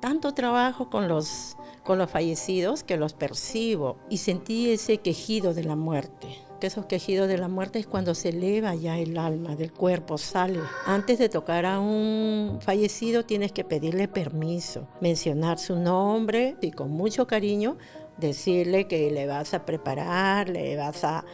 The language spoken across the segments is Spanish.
tanto trabajo con los fallecidos que los percibo y sentí ese quejido de la muerte. Que esos quejidos de la muerte es cuando se eleva ya el alma del cuerpo, sale. Antes de tocar a un fallecido tienes que pedirle permiso, mencionar su nombre y con mucho cariño decirle que le vas a preparar, le vas a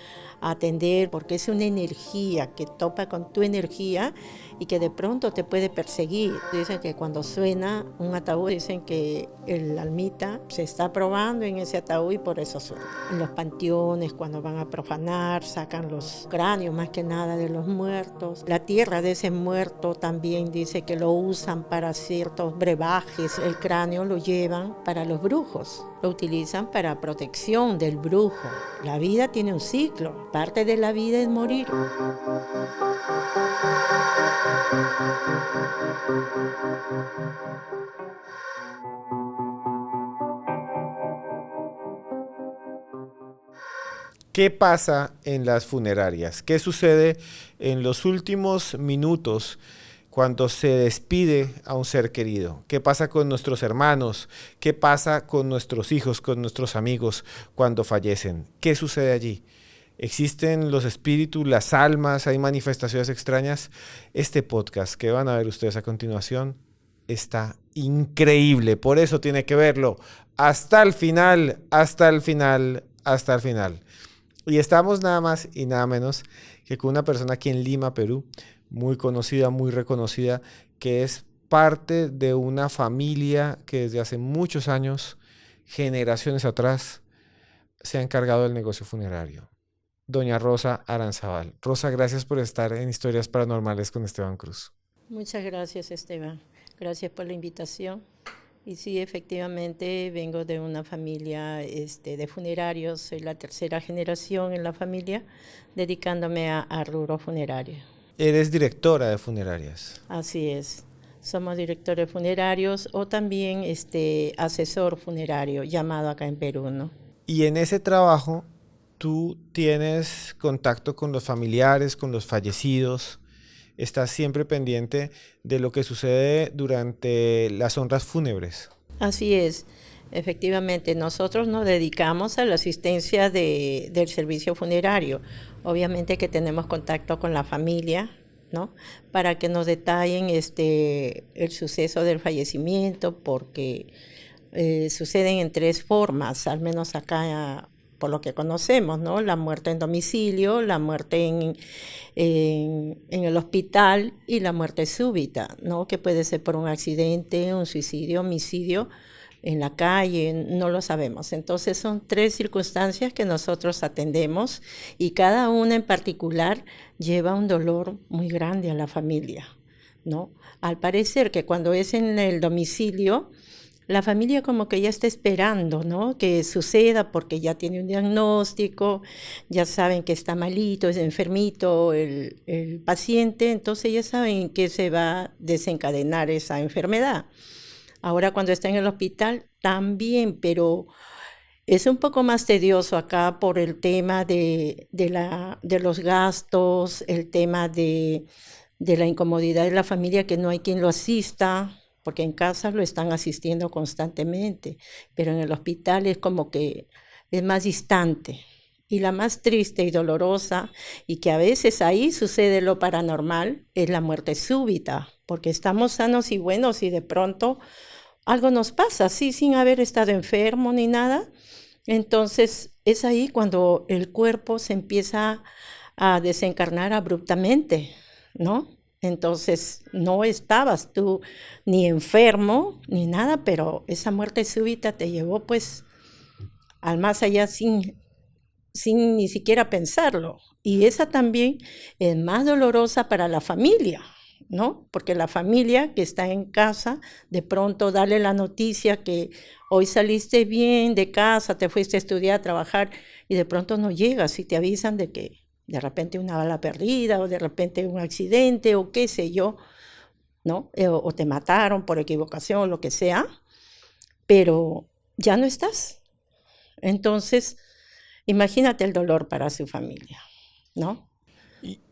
atender, porque es una energía que topa con tu energía y que de pronto te puede perseguir. Dicen que cuando suena un ataúd, dicen que el almita se está probando en ese ataúd y por eso suena. En los panteones, cuando van a profanar, sacan los cráneos más que nada de los muertos. La tierra de ese muerto también dice que lo usan para ciertos brebajes. El cráneo lo llevan para los brujos. Lo utilizan para protección del brujo. La vida tiene un ciclo. Parte de la vida es morir. ¿Qué pasa en las funerarias? ¿Qué sucede en los últimos minutos cuando se despide a un ser querido? ¿Qué pasa con nuestros hermanos? ¿Qué pasa con nuestros hijos, con nuestros amigos cuando fallecen? ¿Qué sucede allí? ¿Existen los espíritus, las almas? ¿Hay manifestaciones extrañas? Este podcast que van a ver ustedes a continuación está increíble. Por eso tiene que verlo hasta el final, hasta el final, hasta el final. Y estamos nada más y nada menos que con una persona aquí en Lima, Perú, muy conocida, muy reconocida, que es parte de una familia que desde hace muchos años, generaciones atrás, se ha encargado del negocio funerario. Doña Rosa Aranzábal. Rosa, gracias por estar en Historias Paranormales con Esteban Cruz. Muchas gracias, Esteban. Gracias por la invitación. Y sí, efectivamente, vengo de una familia de funerarios. Soy la tercera generación en la familia, dedicándome a rubro funerario. Eres directora de funerarias. Así es. Somos directores funerarios o también asesor funerario, llamado acá en Perú, ¿no? Y en ese trabajo, tú tienes contacto con los familiares, con los fallecidos. Estás siempre pendiente de lo que sucede durante las honras fúnebres. Así es, efectivamente, nosotros nos dedicamos a la asistencia del servicio funerario. Obviamente que tenemos contacto con la familia, ¿no? Para que nos detallen el suceso del fallecimiento, porque suceden en tres formas, al menos acá por lo que conocemos, ¿no? La muerte en domicilio, la muerte en el hospital y la muerte súbita, ¿no? Que puede ser por un accidente, un suicidio, homicidio en la calle, no lo sabemos. Entonces son tres circunstancias que nosotros atendemos y cada una en particular lleva un dolor muy grande a la familia, ¿no? Al parecer que cuando es en el domicilio, la familia como que ya está esperando, ¿no? Que suceda porque ya tiene un diagnóstico, ya saben que está malito, es enfermito el paciente, entonces ya saben que se va a desencadenar esa enfermedad. Ahora cuando está en el hospital también, pero es un poco más tedioso acá por el tema de los gastos, el tema de la incomodidad de la familia, que no hay quien lo asista, porque en casa lo están asistiendo constantemente, pero en el hospital es como que es más distante. Y la más triste y dolorosa, y que a veces ahí sucede lo paranormal, es la muerte súbita, porque estamos sanos y buenos y de pronto algo nos pasa, así sin haber estado enfermo ni nada. Entonces es ahí cuando el cuerpo se empieza a desencarnar abruptamente, ¿no? Entonces no estabas tú ni enfermo ni nada, pero esa muerte súbita te llevó pues al más allá sin ni siquiera pensarlo. Y esa también es más dolorosa para la familia, ¿no? Porque la familia que está en casa, de pronto darle la noticia que hoy saliste bien de casa, te fuiste a estudiar, a trabajar, y de pronto no llegas y te avisan de que de repente una bala perdida o de repente un accidente o qué sé yo, ¿no? O te mataron por equivocación o lo que sea, pero ya no estás. Entonces, imagínate el dolor para su familia, ¿no?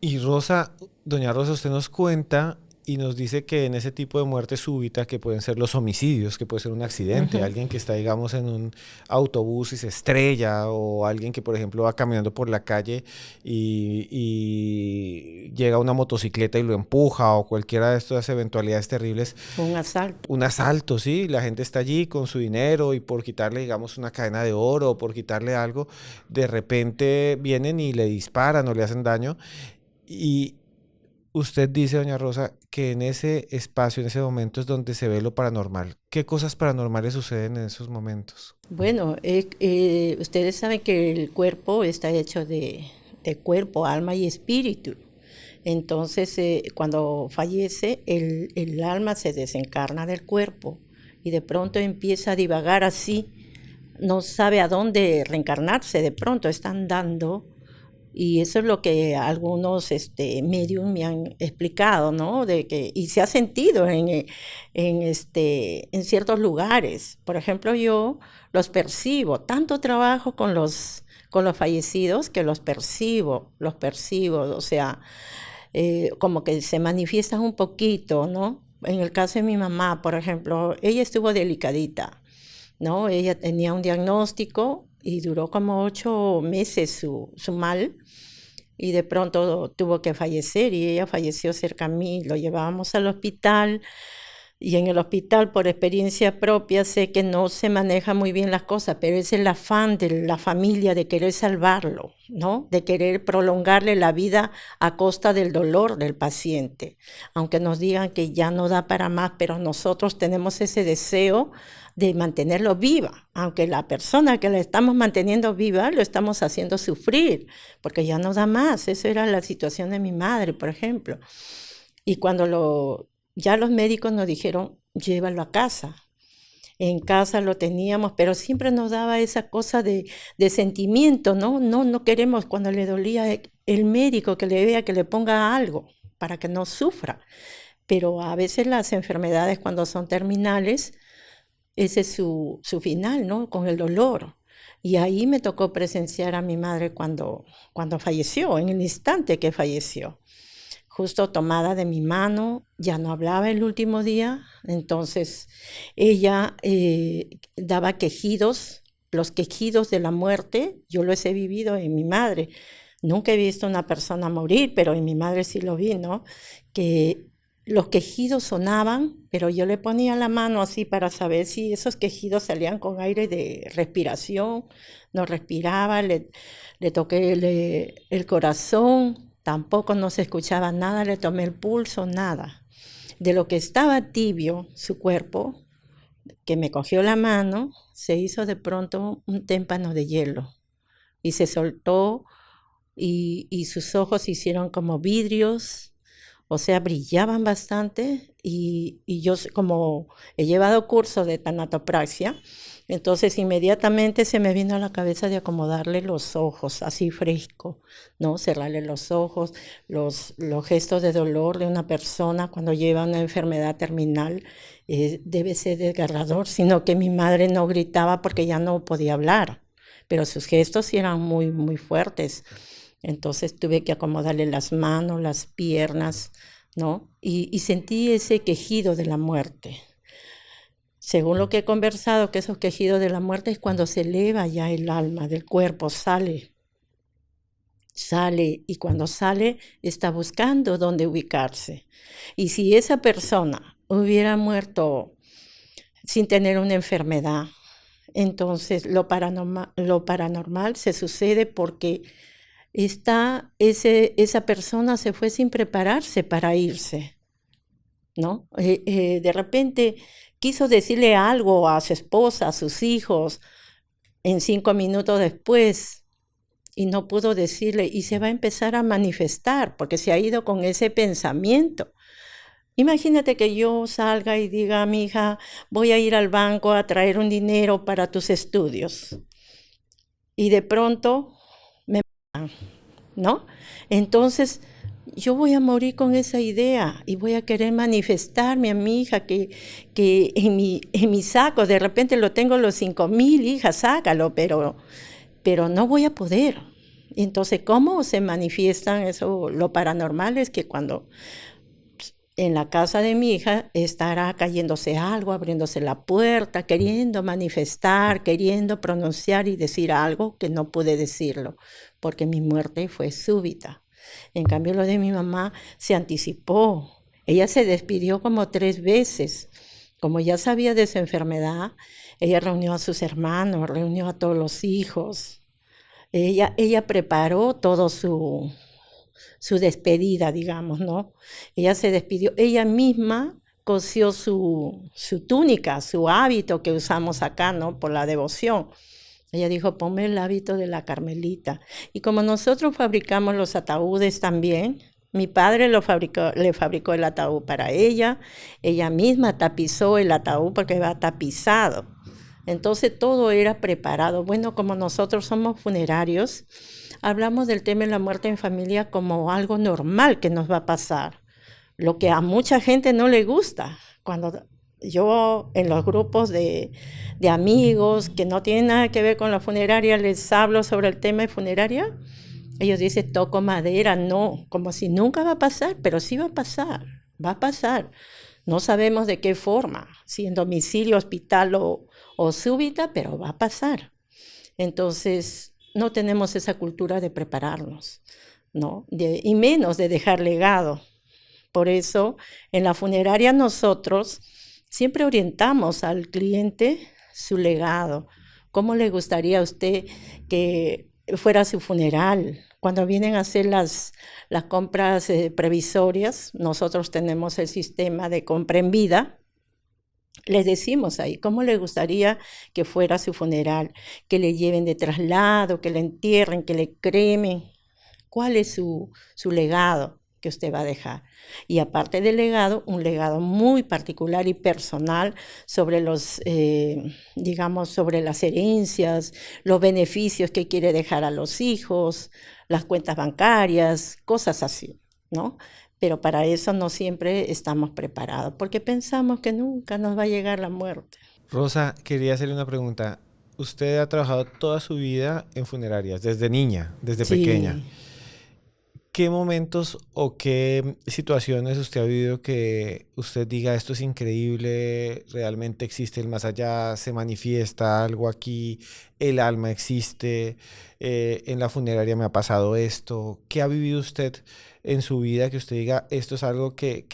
Y Rosa, doña Rosa, usted nos cuenta y nos dice que en ese tipo de muerte súbita, que pueden ser los homicidios, que puede ser un accidente, alguien que está, digamos, en un autobús y se estrella, o alguien que, por ejemplo, va caminando por la calle y llega una motocicleta y lo empuja, o cualquiera de estas eventualidades terribles. Un asalto. Un asalto, sí, la gente está allí con su dinero y por quitarle, digamos, una cadena de oro o por quitarle algo, de repente vienen y le disparan o le hacen daño. Y usted dice, doña Rosa, que en ese espacio, en ese momento es donde se ve lo paranormal. ¿Qué cosas paranormales suceden en esos momentos? Bueno, ustedes saben que el cuerpo está hecho de cuerpo, alma y espíritu. Entonces, cuando fallece, el alma se desencarna del cuerpo y de pronto empieza a divagar así, no sabe a dónde reencarnarse, de pronto está andando. Y eso es lo que algunos medium me han explicado, ¿no? Y se ha sentido en ciertos lugares. Por ejemplo, yo los percibo, tanto trabajo con los fallecidos que los percibo, o sea, como que se manifiestan un poquito, ¿no? En el caso de mi mamá, por ejemplo, ella estuvo delicadita, ¿no? Ella tenía un diagnóstico y duró como 8 meses su mal y de pronto tuvo que fallecer y ella falleció cerca a mí. Lo llevábamos al hospital y en el hospital, por experiencia propia, sé que no se maneja muy bien las cosas, pero es el afán de la familia de querer salvarlo, ¿no? De querer prolongarle la vida a costa del dolor del paciente. Aunque nos digan que ya no da para más, pero nosotros tenemos ese deseo de mantenerlo viva, aunque la persona que la estamos manteniendo viva lo estamos haciendo sufrir, porque ya no da más. Esa era la situación de mi madre, por ejemplo. Y cuando ya los médicos nos dijeron, llévalo a casa. En casa lo teníamos, pero siempre nos daba esa cosa de sentimiento, ¿no? No queremos cuando le dolía el médico que le vea que le ponga algo para que no sufra. Pero a veces las enfermedades cuando son terminales, ese es su final, ¿no? Con el dolor. Y ahí me tocó presenciar a mi madre cuando falleció, en el instante que falleció. Justo tomada de mi mano, ya no hablaba el último día, entonces ella daba quejidos, los quejidos de la muerte, yo los he vivido en mi madre. Nunca he visto una persona morir, pero en mi madre sí lo vi, ¿no? Que los quejidos sonaban, pero yo le ponía la mano así para saber si esos quejidos salían con aire de respiración, no respiraba, le toqué el corazón, tampoco no se escuchaba nada, le tomé el pulso, nada. De lo que estaba tibio su cuerpo, que me cogió la mano, se hizo de pronto un témpano de hielo y se soltó y sus ojos se hicieron como vidrios, o sea, brillaban bastante y yo como he llevado curso de tanatopraxia, entonces inmediatamente se me vino a la cabeza de acomodarle los ojos, así fresco, ¿no? Cerrarle los ojos, los gestos de dolor de una persona cuando lleva una enfermedad terminal debe ser desgarrador, sino que mi madre no gritaba porque ya no podía hablar, pero sus gestos sí eran muy, muy fuertes. Entonces tuve que acomodarle las manos, las piernas, ¿no? Y sentí ese quejido de la muerte. Según lo que he conversado, que esos quejidos de la muerte es cuando se eleva ya el alma del cuerpo, sale, y cuando sale está buscando dónde ubicarse. Y si esa persona hubiera muerto sin tener una enfermedad, entonces lo paranormal se sucede porque esa persona se fue sin prepararse para irse, ¿no? De repente quiso decirle algo a su esposa, a sus hijos, en 5 minutos después, y no pudo decirle, y se va a empezar a manifestar, porque se ha ido con ese pensamiento. Imagínate que yo salga y diga a mi hija, voy a ir al banco a traer un dinero para tus estudios, y de pronto ¿no? Entonces, yo voy a morir con esa idea y voy a querer manifestarme a mi hija que en mi saco, de repente lo tengo los 5,000, hija, sácalo, pero no voy a poder. Entonces, ¿cómo se manifiestan eso? Lo paranormal es que cuando en la casa de mi hija estará cayéndose algo, abriéndose la puerta, queriendo manifestar, queriendo pronunciar y decir algo que no pude decirlo, porque mi muerte fue súbita. En cambio, lo de mi mamá se anticipó. Ella se despidió como 3 veces. Como ya sabía de su enfermedad, ella reunió a sus hermanos, reunió a todos los hijos. Ella preparó todo su despedida, digamos, ¿no? Ella se despidió, ella misma cosió su túnica, su hábito que usamos acá, ¿no? Por la devoción. Ella dijo, ponme el hábito de la Carmelita. Y como nosotros fabricamos los ataúdes también, mi padre le fabricó el ataúd para ella misma tapizó el ataúd porque va tapizado. Entonces todo era preparado. Bueno, como nosotros somos funerarios, hablamos del tema de la muerte en familia como algo normal que nos va a pasar. Lo que a mucha gente no le gusta. Cuando yo en los grupos de amigos que no tienen nada que ver con la funeraria les hablo sobre el tema de funeraria, ellos dicen, toco madera, no, como si nunca va a pasar, pero sí va a pasar, va a pasar. No sabemos de qué forma, si en domicilio, hospital o súbita, pero va a pasar. Entonces, no tenemos esa cultura de prepararnos, ¿no? Y menos de dejar legado. Por eso, en la funeraria nosotros siempre orientamos al cliente su legado. ¿Cómo le gustaría a usted que fuera su funeral? Cuando vienen a hacer las compras previsorias, nosotros tenemos el sistema de compra en vida. Les decimos ahí, ¿cómo le gustaría que fuera su funeral? Que le lleven de traslado, que le entierren, que le cremen. ¿Cuál es su legado que usted va a dejar? Y aparte del legado, un legado muy particular y personal sobre digamos, sobre las herencias, los beneficios que quiere dejar a los hijos, las cuentas bancarias, cosas así, ¿no? Pero para eso no siempre estamos preparados, porque pensamos que nunca nos va a llegar la muerte. Rosa, quería hacerle una pregunta. Usted ha trabajado toda su vida en funerarias, desde niña, desde pequeña. Sí. ¿Qué momentos o qué situaciones usted ha vivido que usted diga esto es increíble, realmente existe el más allá, se manifiesta algo aquí, el alma existe, en la funeraria me ha pasado esto? ¿Qué ha vivido usted en su vida que usted diga esto es algo que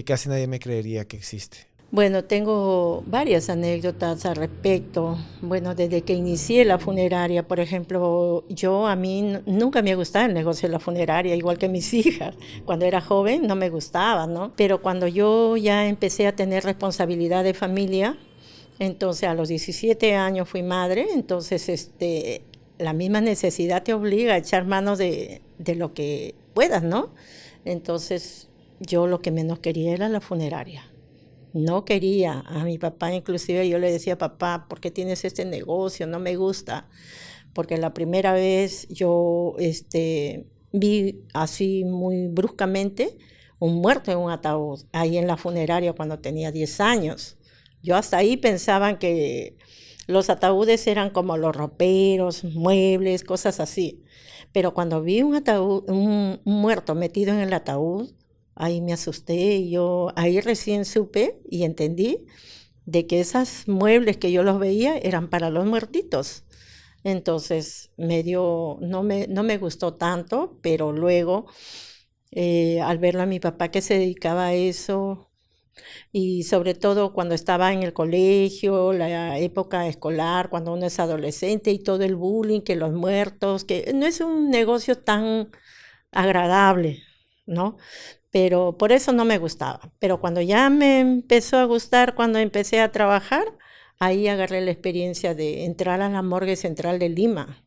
casi nadie me creería que existe? Bueno, tengo varias anécdotas al respecto. Bueno, desde que inicié la funeraria, por ejemplo, a mí nunca me gustaba el negocio de la funeraria, igual que mis hijas. Cuando era joven no me gustaba, ¿no? Pero cuando yo ya empecé a tener responsabilidad de familia, entonces a los 17 años fui madre, entonces la misma necesidad te obliga a echar mano de lo que puedas, ¿no? Entonces yo lo que menos quería era la funeraria. No quería a mi papá, inclusive yo le decía, papá, ¿por qué tienes este negocio? No me gusta, porque la primera vez yo vi así muy bruscamente un muerto en un ataúd, ahí en la funeraria cuando tenía 10 años. Yo hasta ahí pensaban que los ataúdes eran como los roperos, muebles, cosas así. Pero cuando vi un ataúd, un muerto metido en el ataúd, ahí me asusté y yo ahí recién supe y entendí de que esos muebles que yo los veía eran para los muertitos. Entonces no me gustó tanto, pero luego al verlo a mi papá que se dedicaba a eso y sobre todo cuando estaba en el colegio, la época escolar, cuando uno es adolescente y todo el bullying, que los muertos, que no es un negocio tan agradable, ¿no? Pero por eso no me gustaba. Pero cuando ya me empezó a gustar, cuando empecé a trabajar, ahí agarré la experiencia de entrar a la morgue central de Lima.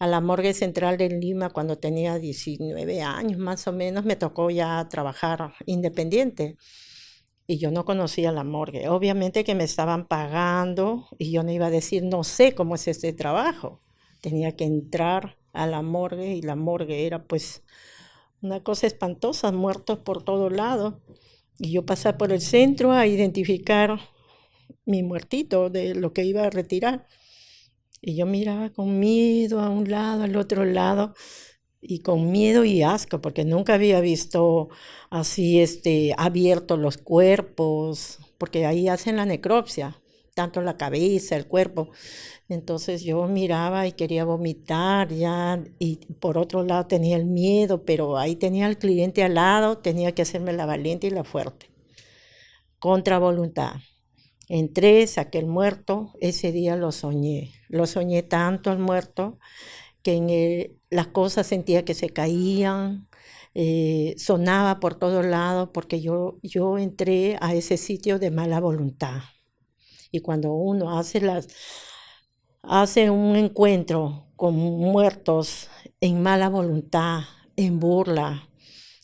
A la morgue central de Lima cuando tenía 19 años más o menos, me tocó ya trabajar independiente. Y yo no conocía la morgue. Obviamente que me estaban pagando y yo no iba a decir, no sé cómo es este trabajo. Tenía que entrar a la morgue y la morgue era pues una cosa espantosa, muertos por todo lado. Y yo pasé por el centro a identificar mi muertito de lo que iba a retirar. Y yo miraba con miedo a un lado, al otro lado, y con miedo y asco, porque nunca había visto así abiertos los cuerpos, porque ahí hacen la necropsia, tanto la cabeza, el cuerpo. Entonces yo miraba y quería vomitar ya, y por otro lado tenía el miedo, pero ahí tenía al cliente al lado, tenía que hacerme la valiente y la fuerte, contra voluntad. Entré, saqué el muerto, ese día lo soñé tanto el muerto que las cosas sentía que se caían, sonaba por todos lados porque yo entré a ese sitio de mala voluntad. Y cuando uno hace un encuentro con muertos en mala voluntad, en burla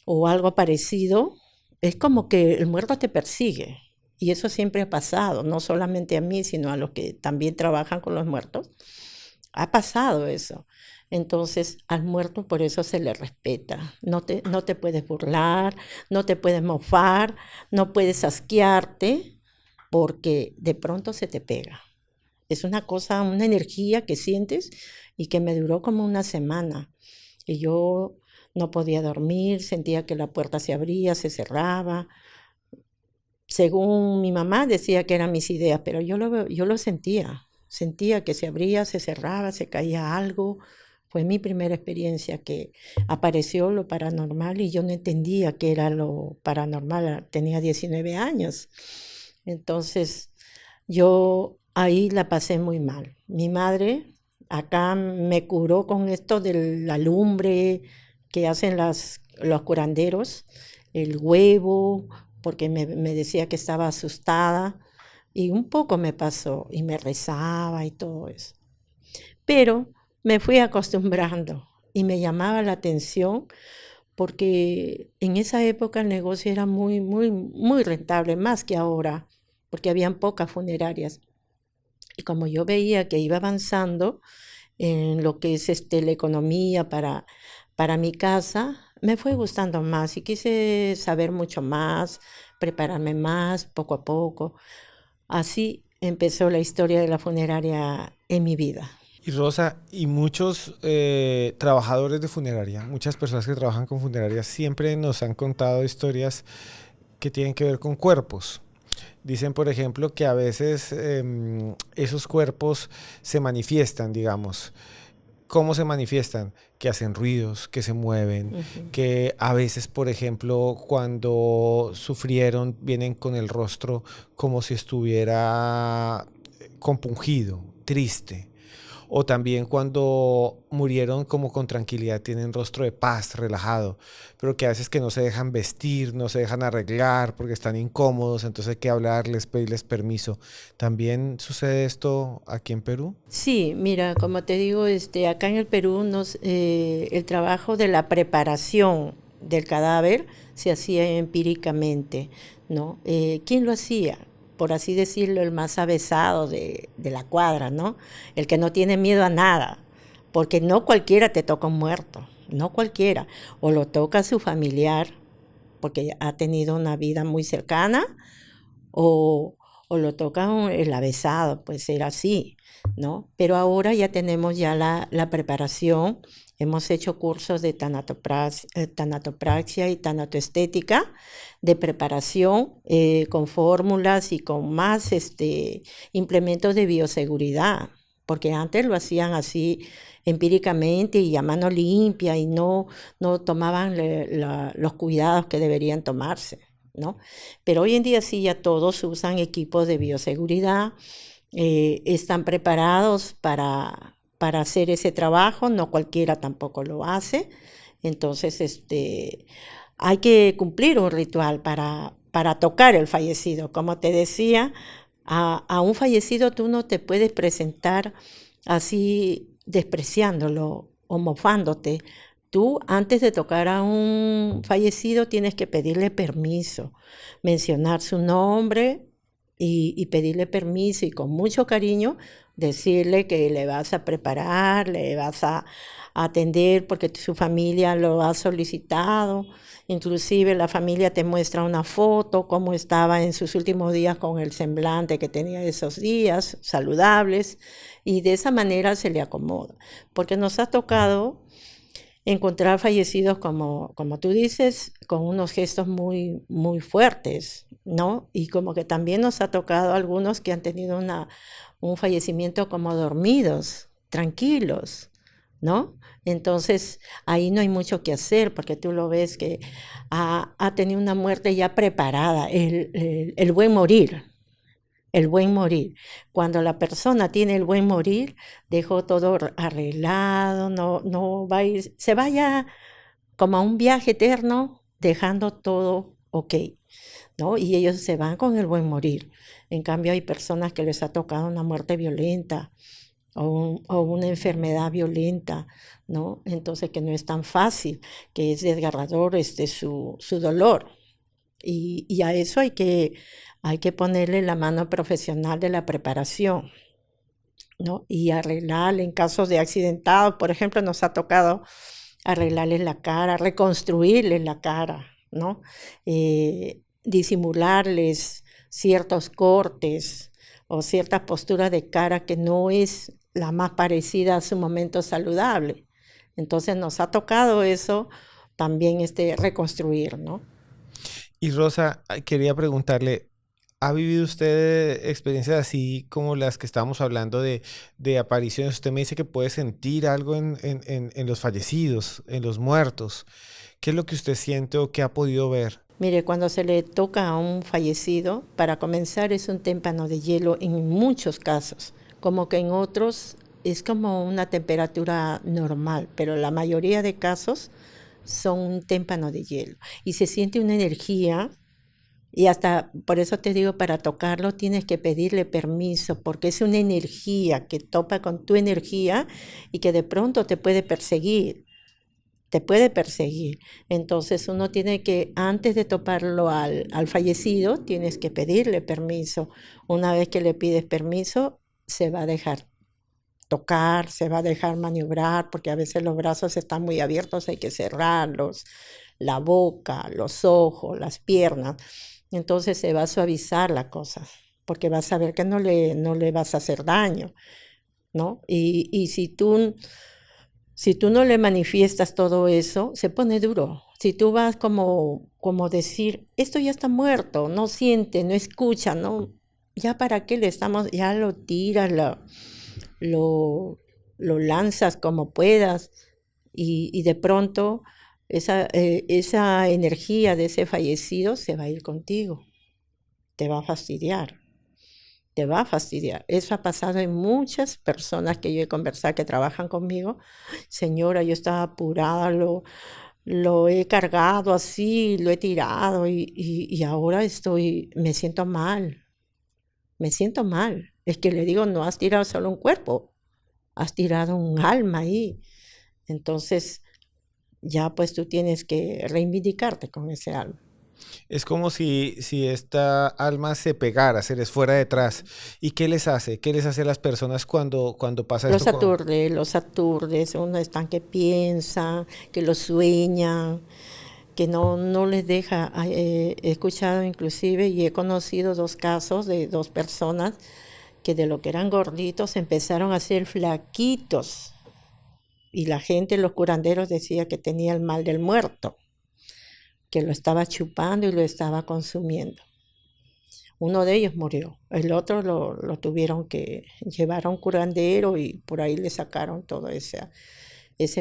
o algo parecido, es como que el muerto te persigue. Y eso siempre ha pasado, no solamente a mí, sino a los que también trabajan con los muertos. Ha pasado eso. Entonces, al muerto por eso se le respeta. No te puedes burlar, no te puedes mofar, no puedes asquearte, porque de pronto se te pega. Es una cosa, una energía que sientes y que me duró como una semana. Y yo no podía dormir, sentía que la puerta se abría, se cerraba. Según mi mamá decía que eran mis ideas, pero yo lo sentía. Sentía que se abría, se cerraba, se caía algo. Fue mi primera experiencia que apareció lo paranormal y yo no entendía qué era lo paranormal. Tenía 19 años. Entonces, yo ahí la pasé muy mal. Mi madre acá me curó con esto de la lumbre que hacen los curanderos, el huevo, porque me decía que estaba asustada y un poco me pasó y me rezaba y todo eso. Pero me fui acostumbrando y me llamaba la atención porque en esa época el negocio era muy rentable, más que ahora, porque habían pocas funerarias. Y como yo veía que iba avanzando en lo que es la economía para mi casa, me fue gustando más y quise saber mucho más, prepararme más poco a poco. Así empezó la historia de la funeraria en mi vida. Y Rosa, y muchos trabajadores de funeraria, muchas personas que trabajan con funerarias siempre nos han contado historias que tienen que ver con cuerpos. Dicen, por ejemplo, que a veces esos cuerpos se manifiestan, digamos. ¿Cómo se manifiestan? Que hacen ruidos, que se mueven, Ujú. que a veces, por ejemplo, cuando sufrieron, vienen con el rostro como si estuviera compungido, triste. O también cuando murieron como con tranquilidad, tienen rostro de paz, relajado, pero que a veces que no se dejan vestir, no se dejan arreglar porque están incómodos, entonces hay que hablarles, pedirles permiso. ¿También sucede esto aquí en Perú? Sí, mira, como te digo, acá en el Perú el trabajo de la preparación del cadáver se hacía empíricamente, ¿no? ¿Quién lo hacía? Por así decirlo, el más avesado de la cuadra, ¿no? El que no tiene miedo a nada, porque no cualquiera te toca un muerto, no cualquiera. O lo toca su familiar, porque ha tenido una vida muy cercana, o, o lo toca el avesado, pues era así, ¿no? Pero ahora ya tenemos ya la preparación, hemos hecho cursos de tanatopraxia y tanatoestética, de preparación con fórmulas y con más implementos de bioseguridad, porque antes lo hacían así empíricamente y a mano limpia y no tomaban los cuidados que deberían tomarse, ¿no? Pero hoy en día sí ya todos usan equipos de bioseguridad, están preparados para hacer ese trabajo, no cualquiera tampoco lo hace. Entonces, hay que cumplir un ritual para tocar el fallecido. Como te decía, a un fallecido tú no te puedes presentar así despreciándolo o mofándote. Tú, antes de tocar a un fallecido, tienes que pedirle permiso, mencionar su nombre y pedirle permiso y con mucho cariño decirle que le vas a preparar, le vas a atender porque su familia lo ha solicitado. Inclusive la familia te muestra una foto, cómo estaba en sus últimos días con el semblante que tenía esos días, saludables, y de esa manera se le acomoda. Porque nos ha tocado encontrar fallecidos como tú dices, con unos gestos muy, muy fuertes, ¿no? Y como que también nos ha tocado a algunos que han tenido un fallecimiento como dormidos, tranquilos, ¿no? Entonces ahí no hay mucho que hacer porque tú lo ves que ha tenido una muerte ya preparada, el buen morir. El buen morir. Cuando la persona tiene el buen morir, dejó todo arreglado, no va a ir, se vaya como a un viaje eterno, dejando todo ok, ¿no? Y ellos se van con el buen morir. En cambio, hay personas que les ha tocado una muerte violenta o una enfermedad violenta, ¿no? Entonces, que no es tan fácil, que es desgarrador su dolor. Y a eso hay que ponerle la mano profesional de la preparación, ¿no? Y arreglarle en casos de accidentados, por ejemplo, nos ha tocado arreglarles la cara, reconstruirles la cara, ¿no? Disimularles ciertos cortes o ciertas posturas de cara que no es la más parecida a su momento saludable. Entonces nos ha tocado eso también reconstruir, ¿no? Y Rosa, quería preguntarle, ¿ha vivido usted experiencias así como las que estábamos hablando de apariciones? Usted me dice que puede sentir algo en los fallecidos, en los muertos. ¿Qué es lo que usted siente o qué ha podido ver? Mire, cuando se le toca a un fallecido, para comenzar es un témpano de hielo en muchos casos, como que en otros es como una temperatura normal, pero la mayoría de casos son un témpano de hielo y se siente una energía y hasta por eso te digo, para tocarlo tienes que pedirle permiso, porque es una energía que topa con tu energía y que de pronto te puede perseguir, te puede perseguir. Entonces uno tiene que, antes de toparlo al fallecido, tienes que pedirle permiso. Una vez que le pides permiso, se va a dejar tocar, se va a dejar maniobrar, porque a veces los brazos están muy abiertos, hay que cerrarlos, la boca, los ojos, las piernas. Entonces se va a suavizar la cosa, porque vas a ver que no le vas a hacer daño, ¿no? Y si tú no le manifiestas todo eso, se pone duro. Si tú vas como decir, esto ya está muerto, no siente, no escucha, ¿no? Ya para qué le estamos, ya lo tiras, lo, lo lanzas como puedas y de pronto esa energía de ese fallecido se va a ir contigo, te va a fastidiar, te va a fastidiar. Eso ha pasado en muchas personas que yo he conversado que trabajan conmigo. Señora, yo estaba apurada, lo he cargado así, lo he tirado y ahora me siento mal, me siento mal. Es que le digo, no has tirado solo un cuerpo, has tirado un alma ahí. Entonces, ya pues tú tienes que reivindicarte con ese alma. Es como si esta alma se pegara, se les fuera detrás. ¿Y qué les hace? ¿Qué les hace a las personas cuando pasa esto? Los aturdes, uno están que piensan, que lo sueñan, que no les deja. He escuchado inclusive y he conocido dos casos de dos personas que de lo que eran gorditos empezaron a ser flaquitos y la gente, los curanderos decía que tenía el mal del muerto, que lo estaba chupando y lo estaba consumiendo. Uno de ellos murió, el otro lo tuvieron que llevar a un curandero y por ahí le sacaron todo ese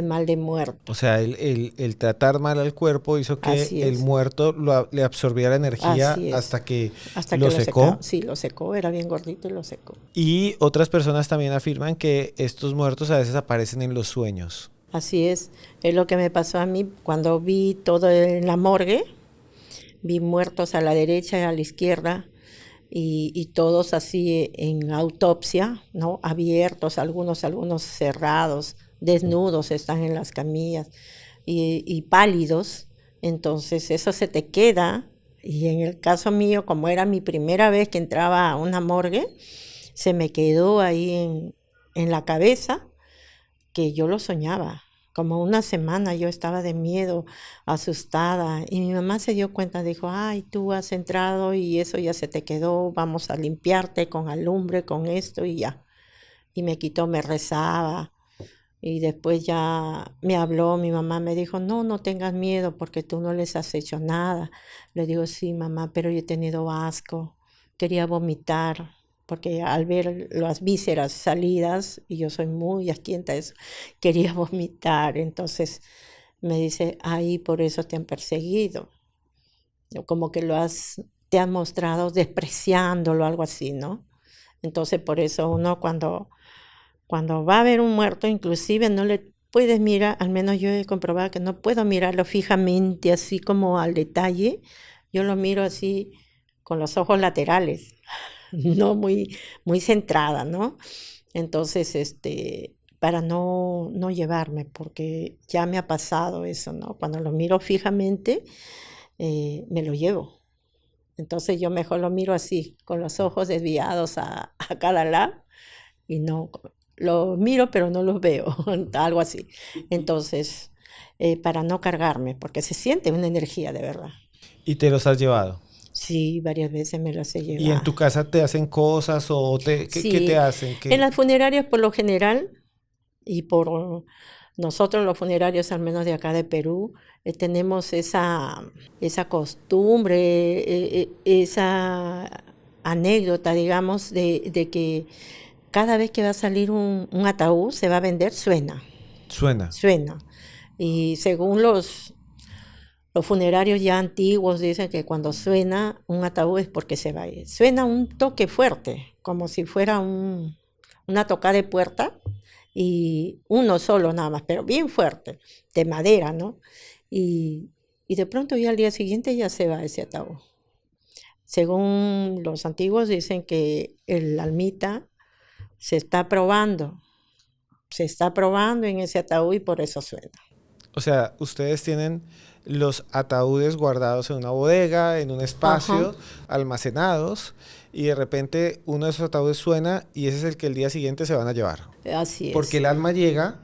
mal de O muerto. sea, el tratar mal al cuerpo hizo que Así el es, muerto le absorbiera energía así es. hasta que Hasta que lo lo secaba. secó. Sí, lo secó, era bien gordito y lo secó. Y otras personas también afirman que estos muertos a veces aparecen en los sueños. Así es lo que me pasó a mí cuando vi todo en la morgue, vi muertos a la derecha y a la izquierda y todos así en autopsia, ¿no? Abiertos, algunos cerrados, desnudos están en las camillas y pálidos. Entonces eso se te queda. Y en el caso mío, como era mi primera vez que entraba a una morgue, se me quedó ahí en la cabeza que yo lo soñaba. Como una semana yo estaba de miedo, asustada, y mi mamá se dio cuenta, dijo, ay, tú has entrado y eso ya se te quedó, vamos a limpiarte con alumbre, con esto y ya. Y me quitó, me rezaba, Y después ya me habló, mi mamá me dijo, no, no tengas miedo porque tú no les has hecho nada. Le digo, sí, mamá, pero yo he tenido asco, quería vomitar, porque al ver las vísceras salidas, y yo soy muy asquienta a eso, quería vomitar. Entonces me dice, ahí por eso te han perseguido. Como que te han mostrado despreciándolo, algo así, ¿no? Entonces por eso uno cuando va a haber un muerto, inclusive no le puedes mirar, al menos yo he comprobado que no puedo mirarlo fijamente, así como al detalle. Yo lo miro así con los ojos laterales, no muy centrada, ¿no? Entonces, para no llevarme, porque ya me ha pasado eso, ¿no? Cuando lo miro fijamente, me lo llevo. Entonces yo mejor lo miro así, con los ojos desviados a cada lado y no, los miro pero no los veo, algo así. Entonces, para no cargarme, porque se siente una energía de verdad. ¿Y te los has llevado? Sí, varias veces me las he ¿Y en llevado. tu casa te hacen cosas o qué te Sí, hacen? en ¿Qué? las funerarias por lo general y por nosotros los funerarios, al menos de acá de Perú, tenemos esa costumbre, esa anécdota, digamos, de que cada vez que va a salir un ataúd, se va a vender, suena, Suena. suena. Y según los funerarios ya antiguos dicen que cuando suena un ataúd es porque se va a ir. Suena un toque fuerte, como si fuera una tocada de puerta y uno solo nada más, pero bien fuerte, de madera, ¿no? Y, y de pronto ya al día siguiente ya se va ese ataúd. Según los antiguos dicen que el almita se está probando, se está probando en ese ataúd y por eso suena. O sea, ustedes tienen los ataúdes guardados en una bodega, en un Ajá, espacio, almacenados, y de repente uno de esos ataúdes suena y ese es el que el día siguiente se van a llevar. así Porque es. el alma llega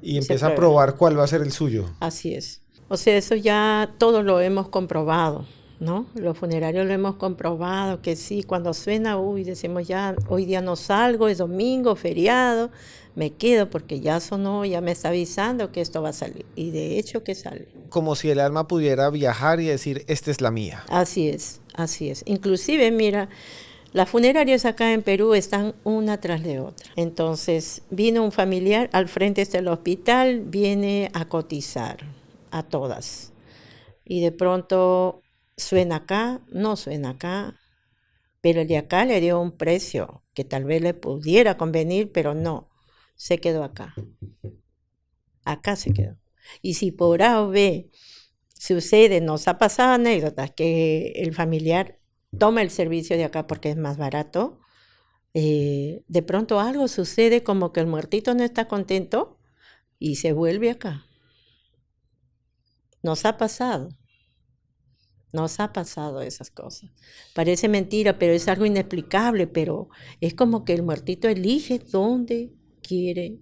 y Y se empieza a prueba. probar cuál va a ser el suyo. Así es. O sea, eso ya todo lo hemos comprobado, ¿no? Los funerarios lo hemos comprobado, que sí, cuando suena, uy, decimos ya, hoy día no salgo, es domingo, feriado, me quedo porque ya sonó, ya me está avisando que esto va a salir. Y de hecho que sale. Como si el alma pudiera viajar y decir, esta es la mía. Así es, así es. Inclusive, mira, las funerarias acá en Perú están una tras de otra. Entonces, vino un familiar, al frente está el hospital, viene a cotizar a todas. Y de pronto suena acá, no suena acá, pero el de acá le dio un precio que tal vez le pudiera convenir, pero no, se quedó acá, acá se quedó. Y si por A o B sucede, nos ha pasado anécdotas que el familiar toma el servicio de acá porque es más barato, de pronto algo sucede como que el muertito no está contento y se vuelve acá. Nos ha pasado. Nos ha pasado esas cosas. Parece mentira, pero es algo inexplicable, pero es como que el muertito elige quiere,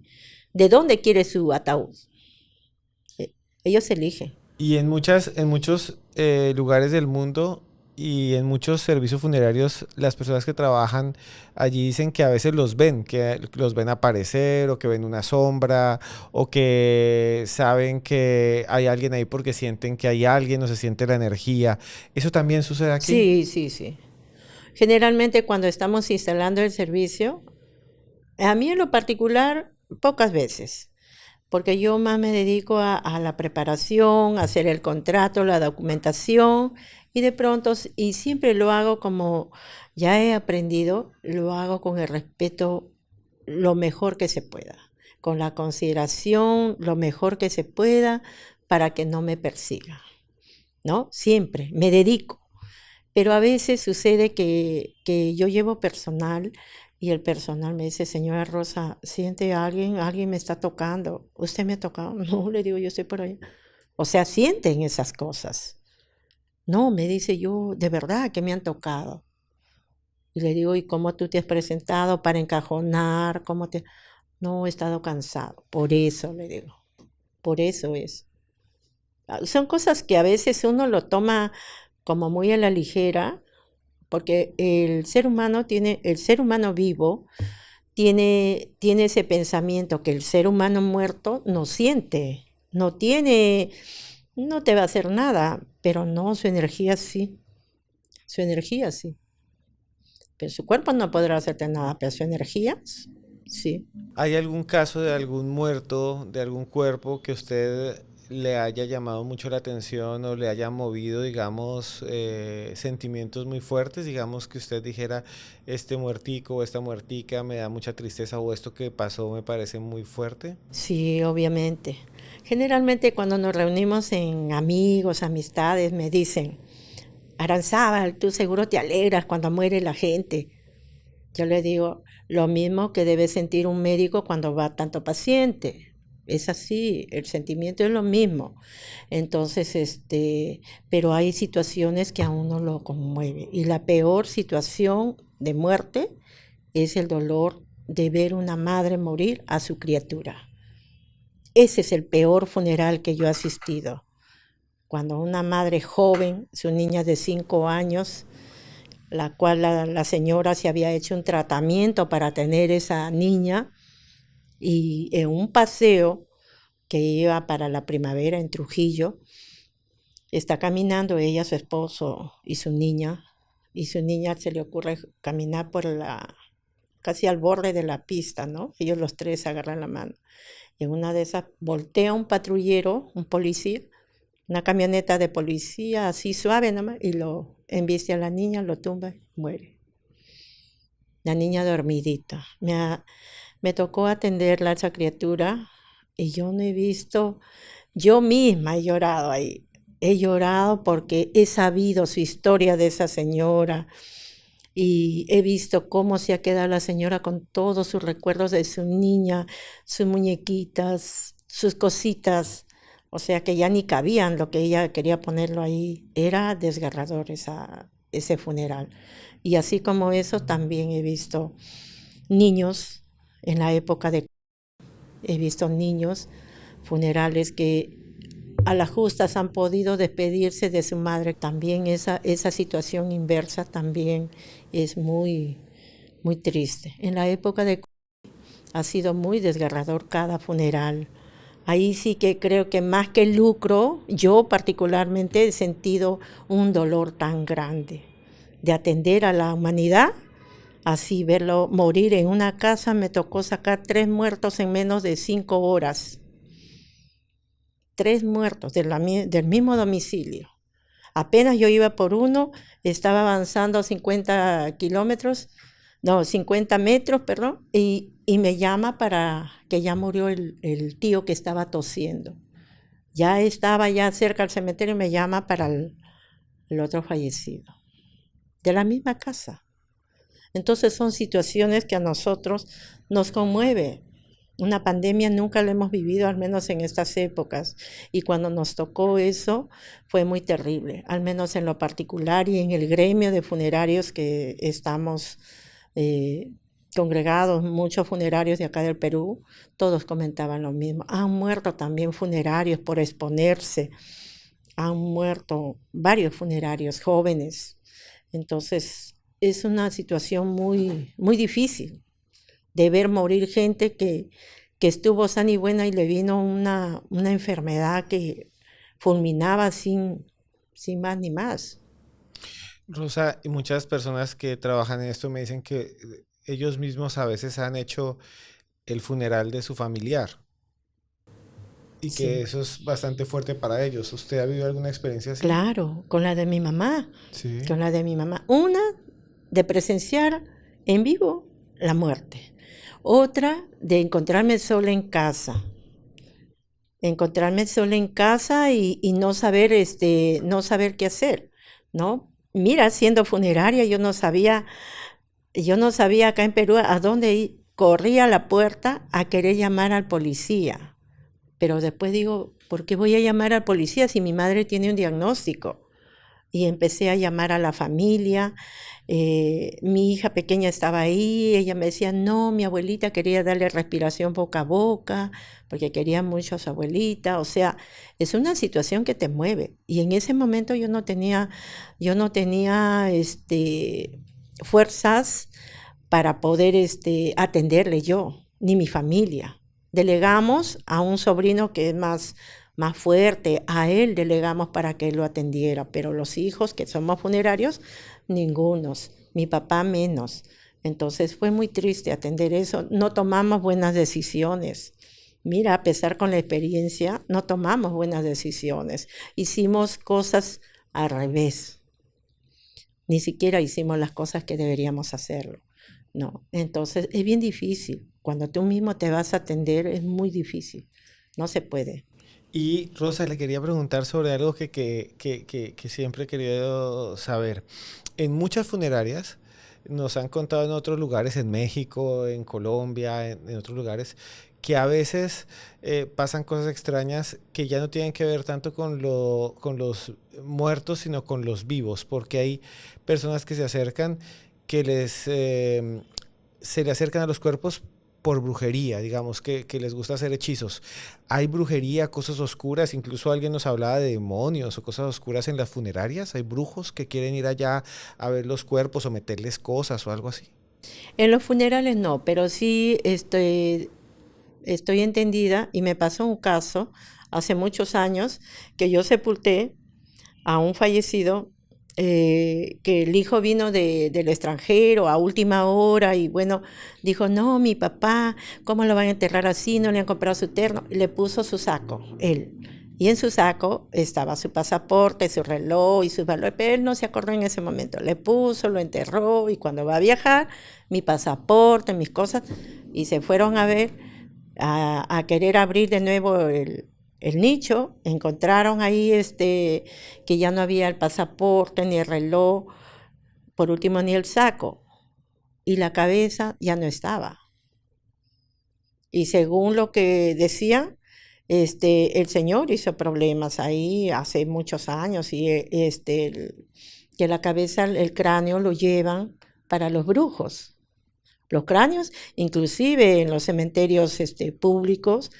de dónde quiere su ataúd. Eh, Ellos eligen. Y en muchos lugares del mundo y en muchos servicios funerarios, las personas que trabajan allí dicen que a veces que los ven aparecer o que ven una sombra o que saben que hay alguien ahí porque sienten que hay alguien o se siente la energía. ¿Eso también sucede aquí? Sí, sí, sí. Generalmente cuando estamos instalando el servicio, a mí en lo particular, pocas veces, porque yo más me dedico a la preparación, a hacer el contrato, la documentación, y de pronto, y siempre lo hago como ya he aprendido, lo hago con el respeto lo mejor que se pueda, con la consideración lo mejor que se pueda para que no me persiga, ¿no? Siempre me dedico. Pero a veces sucede que yo llevo personal y el personal me dice, señora Rosa, siente a alguien, alguien me está tocando. ¿Usted me ha tocado? No, le digo, yo estoy por allá. O sea, sienten esas cosas. No, me dice yo, de verdad que me han tocado. Y le digo, ¿y cómo tú te has presentado para encajonar? ¿Cómo te...? No, he estado cansado. Por eso le digo, por eso es. Son cosas que a veces uno lo toma como muy a la ligera, porque el ser humano vivo tiene ese pensamiento que el ser humano muerto no siente, no tiene, no te va a hacer nada, pero no, su energía sí, su energía sí. Pero su cuerpo no podrá hacerte nada, pero su energía sí. ¿Hay algún caso de algún muerto, de algún cuerpo que usted le haya llamado mucho la atención o le haya movido, digamos, sentimientos muy fuertes? Digamos que usted dijera, este muertico o esta muertica me da mucha tristeza o esto que pasó me parece muy fuerte. Sí, obviamente. Generalmente cuando nos reunimos en amigos, amistades, me dicen, Aranzábal, tú seguro te alegras cuando muere la gente. Yo le digo, lo mismo que debe sentir un médico cuando va tanto paciente. Es así, el sentimiento es lo mismo. Entonces, pero hay situaciones que a uno lo conmueve. Y la peor situación de muerte es el dolor de ver una madre morir a su criatura. Ese es el peor funeral que yo he asistido. Cuando una madre joven, su niña de 5 años, la cual la señora se había hecho un tratamiento para tener esa niña, y en un paseo que iba para la primavera en Trujillo, está caminando ella, su esposo y su niña se le ocurre caminar casi al borde de la pista, ¿no? Ellos los tres se agarran la mano. Y en una de esas voltea un patrullero, un policía, una camioneta de policía así suave nomás, y lo embiste a la niña, lo tumba y muere. La niña dormidita. Me tocó atenderla a esa criatura y yo no he visto, yo misma he llorado ahí. He llorado porque he sabido su historia de esa señora y he visto cómo se ha quedado la señora con todos sus recuerdos de su niña, sus muñequitas, sus cositas, o sea que ya ni cabían lo que ella quería ponerlo ahí. Era desgarrador ese funeral. Y así como eso, también he visto niños en la época de... He visto niños funerales que a las justas han podido despedirse de su madre. También esa situación inversa también es muy, muy triste. En la época de ha sido muy desgarrador cada funeral. Ahí sí que creo que más que el lucro, yo particularmente he sentido un dolor tan grande de atender a la humanidad, así verlo morir en una casa. Me tocó sacar 3 muertos en menos de 5 horas. 3 muertos del mismo domicilio. Apenas yo iba por uno, estaba avanzando 50 kilómetros, no, 50 metros, perdón, y me llama para que ya murió el tío que estaba tosiendo. Ya estaba ya cerca del cementerio y me llama para el otro fallecido, de la misma casa. Entonces son situaciones que a nosotros nos conmueve. Una pandemia nunca la hemos vivido, al menos en estas épocas. Y cuando nos tocó eso, fue muy terrible, al menos en lo particular y en el gremio de funerarios que estamos eh, congregados, muchos funerarios de acá del Perú, todos comentaban lo mismo. Han muerto también funerarios por exponerse, han muerto varios funerarios jóvenes. Entonces, es una situación muy, muy difícil de ver morir gente que estuvo sana y buena y le vino una enfermedad que fulminaba sin más ni más. Rosa, y muchas personas que trabajan en esto me dicen que ellos mismos a veces han hecho el funeral de su familiar y que Sí, eso es bastante fuerte para ellos. ¿Usted ha vivido alguna experiencia así? claro, con la de mi mamá, Sí. con la de mi mamá. Una de presenciar en vivo la muerte. Otra de encontrarme sola en casa y no saber, no saber qué hacer, ¿no? Mira, siendo funeraria, yo no sabía acá en Perú a dónde ir. Corrí a la puerta a querer llamar al policía, pero después digo, ¿por qué voy a llamar al policía si mi madre tiene un diagnóstico? Y empecé a llamar a la familia. Mi hija pequeña estaba ahí, ella me decía, no, mi abuelita quería darle respiración boca a boca, porque quería mucho a su abuelita. O sea, es una situación que te mueve. Y en ese momento yo no tenía fuerzas para poder atenderle yo, ni mi familia. Delegamos a un sobrino que es más fuerte, a él delegamos para que él lo atendiera, pero los hijos que somos funerarios, ningunos, mi papá menos. Entonces fue muy triste atender eso, no tomamos buenas decisiones. Mira, a pesar con la experiencia, no tomamos buenas decisiones, hicimos cosas al revés, ni siquiera hicimos las cosas que deberíamos hacerlo. No, entonces es bien difícil. Cuando tú mismo te vas a atender es muy difícil. No se puede. Y Rosa, le quería preguntar sobre algo que siempre he querido saber. En muchas funerarias nos han contado en otros lugares, en México, en Colombia, en otros lugares, que a veces pasan cosas extrañas que ya no tienen que ver tanto con los muertos, sino con los vivos, porque hay personas que se acercan, que se le acercan a los cuerpos por brujería, digamos, que les gusta hacer hechizos. Hay brujería, cosas oscuras, incluso alguien nos hablaba de demonios o cosas oscuras en las funerarias. Hay brujos que quieren ir allá a ver los cuerpos o meterles cosas o algo así. En los funerales no, pero sí estoy entendida y me pasó un caso hace muchos años que yo sepulté a un fallecido, que el hijo vino del extranjero a última hora y bueno, dijo, no, mi papá, ¿cómo lo van a enterrar así? No le han comprado su terno. Le puso su saco, él. Y en su saco estaba su pasaporte, su reloj y sus valores, pero él no se acordó en ese momento. Le puso, lo enterró y cuando va a viajar, mi pasaporte, mis cosas, y se fueron a ver, a querer abrir de nuevo el nicho, encontraron ahí que ya no había el pasaporte, ni el reloj, por último ni el saco, y la cabeza ya no estaba. Y según lo que decían, el señor hizo problemas ahí hace muchos años y que la cabeza, el cráneo lo llevan para los brujos. Los cráneos, inclusive en los cementerios públicos,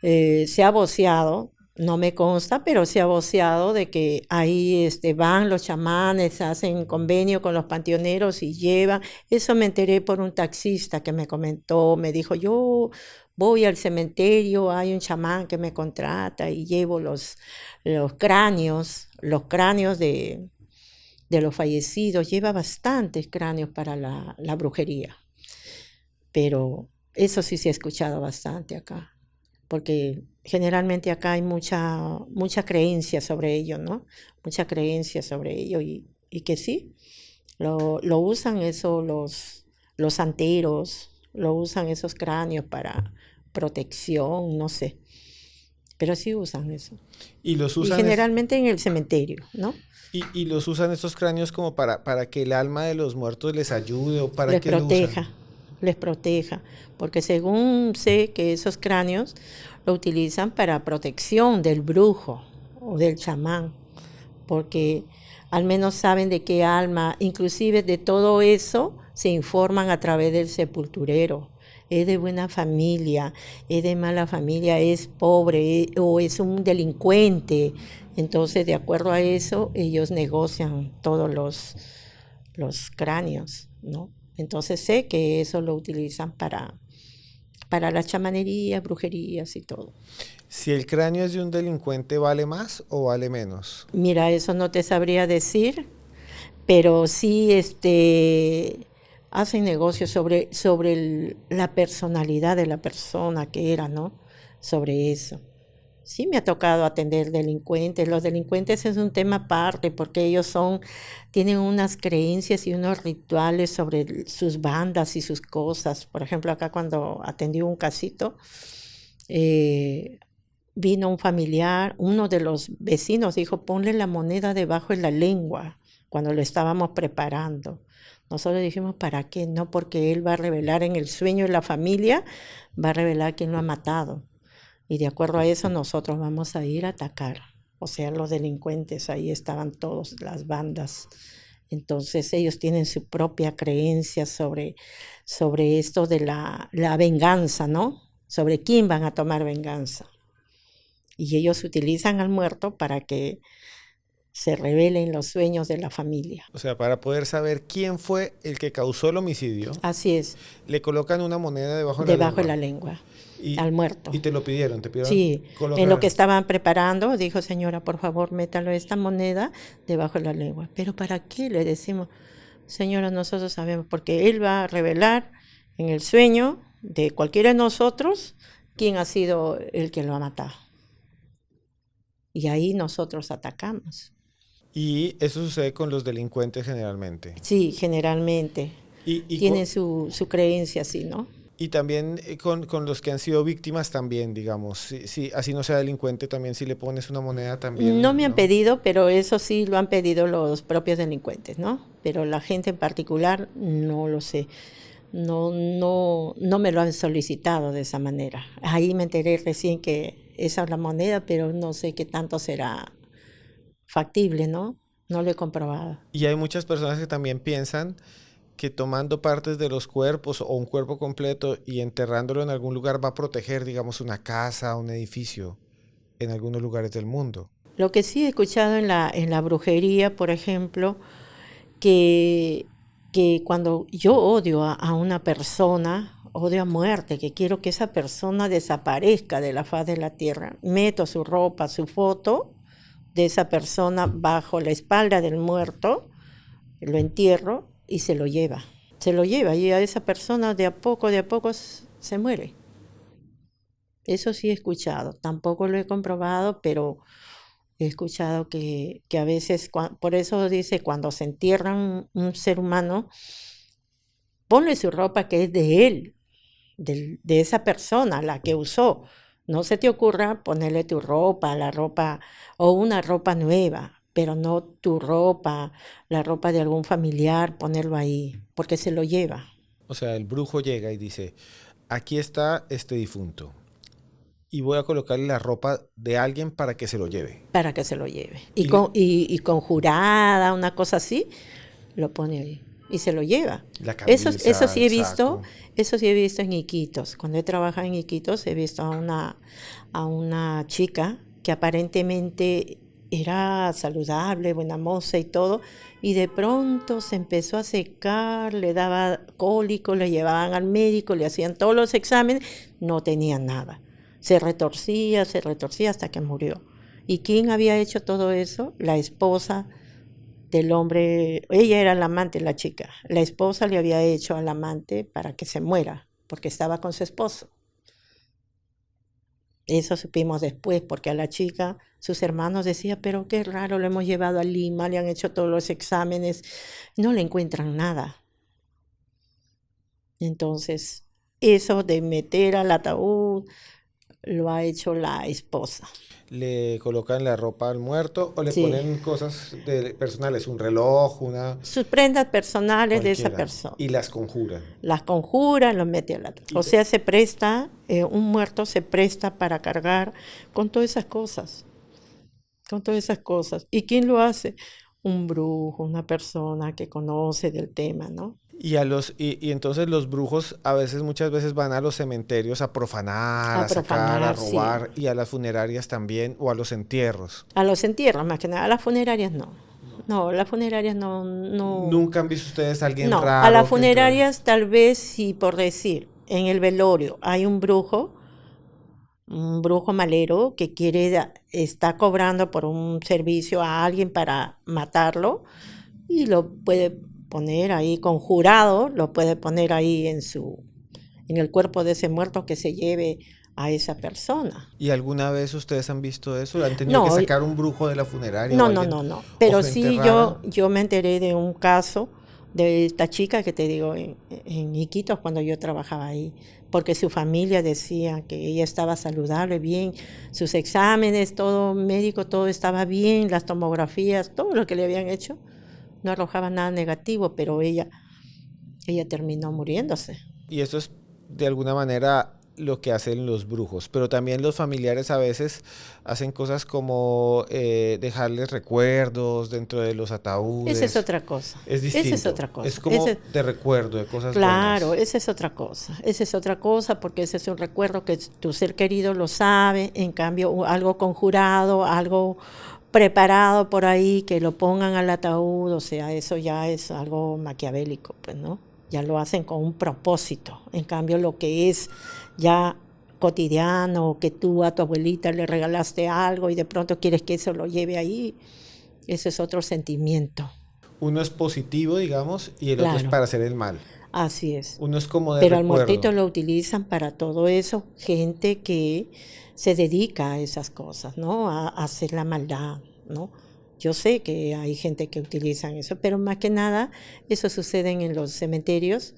se ha voceado, no me consta, pero se ha voceado de que ahí van los chamanes, hacen convenio con los panteoneros y llevan. Eso me enteré por un taxista que me comentó, me dijo, yo voy al cementerio, hay un chamán que me contrata y llevo los cráneos de los fallecidos, lleva bastantes cráneos para la brujería, pero eso sí se ha escuchado bastante acá, porque generalmente acá hay mucha creencia sobre ello, ¿no? Mucha creencia sobre ello y que sí, lo usan eso los santeros, lo usan esos cráneos para protección, no sé, pero sí usan eso. Y los Y usan, generalmente en el cementerio, ¿no? y los usan estos cráneos como para que el alma de los muertos les ayude o para Les qué lo usan. proteja, les proteja, porque según sé que esos cráneos lo utilizan para protección del brujo o del chamán, porque al menos saben de qué alma, inclusive de todo eso se informan a través del sepulturero. Es de buena familia, es de mala familia, es pobre o es un delincuente. Entonces, de acuerdo a eso, ellos negocian todos los cráneos, ¿no? Entonces sé que eso lo utilizan para las chamanerías, brujerías y todo. Si el cráneo es de un delincuente, ¿vale más o vale menos? Mira, eso no te sabría decir, pero sí hacen negocios sobre la personalidad de la persona que era, ¿no? Sobre eso. Sí me ha tocado atender delincuentes. Los delincuentes es un tema aparte porque ellos tienen unas creencias y unos rituales sobre sus bandas y sus cosas. Por ejemplo, acá cuando atendí un casito, eh, vino un familiar, uno de los vecinos dijo, ponle la moneda debajo de la lengua cuando lo estábamos preparando. Nosotros dijimos, ¿para qué? No, porque él va a revelar en el sueño de la familia, va a revelar quién lo ha matado. Y de acuerdo a eso nosotros vamos a ir a atacar. O sea, los delincuentes, ahí estaban todas las bandas. Entonces ellos tienen su propia creencia sobre esto de la venganza, ¿no? Sobre quién van a tomar venganza. Y ellos utilizan al muerto para que se revele en los sueños de la familia. O sea, para poder saber quién fue el que causó el homicidio, Así es, le colocan una moneda debajo de la debajo de lengua. la lengua, Y, al muerto. y te lo pidieron, te pidieron Sí, en lo que estaban preparando, dijo, señora, por favor, métalo esta moneda debajo de la lengua. ¿Pero para qué? Le decimos, señora, nosotros sabemos, porque él va a revelar en el sueño de cualquiera de nosotros quién ha sido el que lo ha matado. Y ahí nosotros atacamos. Y eso sucede con los delincuentes generalmente. Sí, generalmente. Y Tiene su creencia así, ¿no? y también con los que han sido víctimas también, digamos. Si así no sea delincuente, también si le pones una moneda también. No me han pedido, pero eso sí lo han pedido los propios delincuentes, ¿no? Pero la gente en particular no lo sé. No me lo han solicitado de esa manera. Ahí me enteré recién que esa es la moneda, pero no sé qué tanto será factible, ¿no? No lo he comprobado. Y hay muchas personas que también piensan que tomando partes de los cuerpos o un cuerpo completo y enterrándolo en algún lugar va a proteger, digamos, una casa, un edificio en algunos lugares del mundo. Lo que sí he escuchado en la brujería, por ejemplo, que, que cuando yo odio a una persona, odio a muerte, que quiero que esa persona desaparezca de la faz de la tierra, meto su ropa, su foto de esa persona bajo la espalda del muerto, lo entierro y se lo lleva. Se lo lleva y a esa persona de a poco se muere. Eso sí he escuchado, tampoco lo he comprobado, pero he escuchado que a veces, por eso dice, cuando se entierra un ser humano, ponle su ropa que es de él, de esa persona, la que usó. No se te ocurra ponerle tu ropa, la ropa o una ropa nueva, pero no tu ropa, la ropa de algún familiar, ponerlo ahí, porque se lo lleva. O sea, el brujo llega y dice, aquí está este difunto y voy a colocarle la ropa de alguien para que se lo lleve. Para que se lo lleve. Y le- Y conjurada, una cosa así, lo pone ahí y se lo lleva. La Eso camisa, sí el he visto, saco. eso sí he visto en Iquitos. Cuando he trabajado en Iquitos he visto a una chica que aparentemente era saludable, buena moza y todo, y de pronto se empezó a secar, le daba cólico, le llevaban al médico, le hacían todos los exámenes, no tenía nada. Se retorcía hasta que murió. ¿Y quién había hecho todo eso? La esposa del hombre, ella era la amante, la chica. La esposa le había hecho al amante para que se muera, porque estaba con su esposo. Eso supimos después, porque a la chica, sus hermanos decían, pero qué raro, lo hemos llevado a Lima, le han hecho todos los exámenes, no le encuentran nada. Entonces, eso de meter al ataúd lo ha hecho la esposa. Le colocan la ropa al muerto o le Sí, ponen cosas personales, un reloj, una sus prendas personales de esa cualquiera, persona. y las conjuran. Las conjura, los mete al ataúd. Y O sea, se presta, un muerto se presta para cargar con todas esas cosas, con todas esas cosas. ¿Y quién lo hace? Un brujo, una persona que conoce del tema, ¿no? y entonces los brujos a veces, muchas veces van a los cementerios a profanar, A a sacar, a profanar, sí. robar, y a las funerarias también, o a los entierros. A los entierros, más que nada. A las funerarias no. No, las funerarias no. ¿Nunca han visto ustedes a alguien No, a las raro que entre? funerarias tal vez si por decir, en el velorio hay un brujo malero que está cobrando por un servicio a alguien para matarlo y lo puede poner ahí conjurado, lo puede poner ahí en el cuerpo de ese muerto que se lleve a esa persona. ¿Y alguna vez ustedes han visto eso? ¿Han tenido que No, sacar un brujo de la funeraria o alguien, no. o Pero gente sí rara? yo me enteré de un caso de esta chica que te digo en Iquitos cuando yo trabajaba ahí, porque su familia decía que ella estaba saludable, bien, sus exámenes, todo médico, todo estaba bien, las tomografías, todo lo que le habían hecho, no arrojaba nada negativo, pero ella terminó muriéndose. Y eso es de alguna manera lo que hacen los brujos, pero también los familiares a veces hacen cosas como dejarles recuerdos dentro de los Esa es ataúdes. otra cosa, Es esa es distinto, otra cosa. es como de recuerdo de cosas Claro, buenas. esa es otra cosa, porque ese es un recuerdo que tu ser querido lo sabe, en cambio algo conjurado, algo preparado por ahí, que lo pongan al ataúd, o sea, eso ya es algo maquiavélico, pues, ¿no? Ya lo hacen con un propósito. En cambio, lo que es ya cotidiano, que tú a tu abuelita le regalaste algo y de pronto quieres que eso lo lleve ahí, eso es otro sentimiento. Uno es positivo, digamos, y el otro es Claro, para hacer el mal. así es. Uno es como de Pero al muertito recuerdo. lo utilizan para todo eso, gente que se dedica a esas cosas, ¿no? A hacer la maldad, ¿no? Yo sé que hay gente que utilizan eso, pero más que nada eso sucede en los cementerios,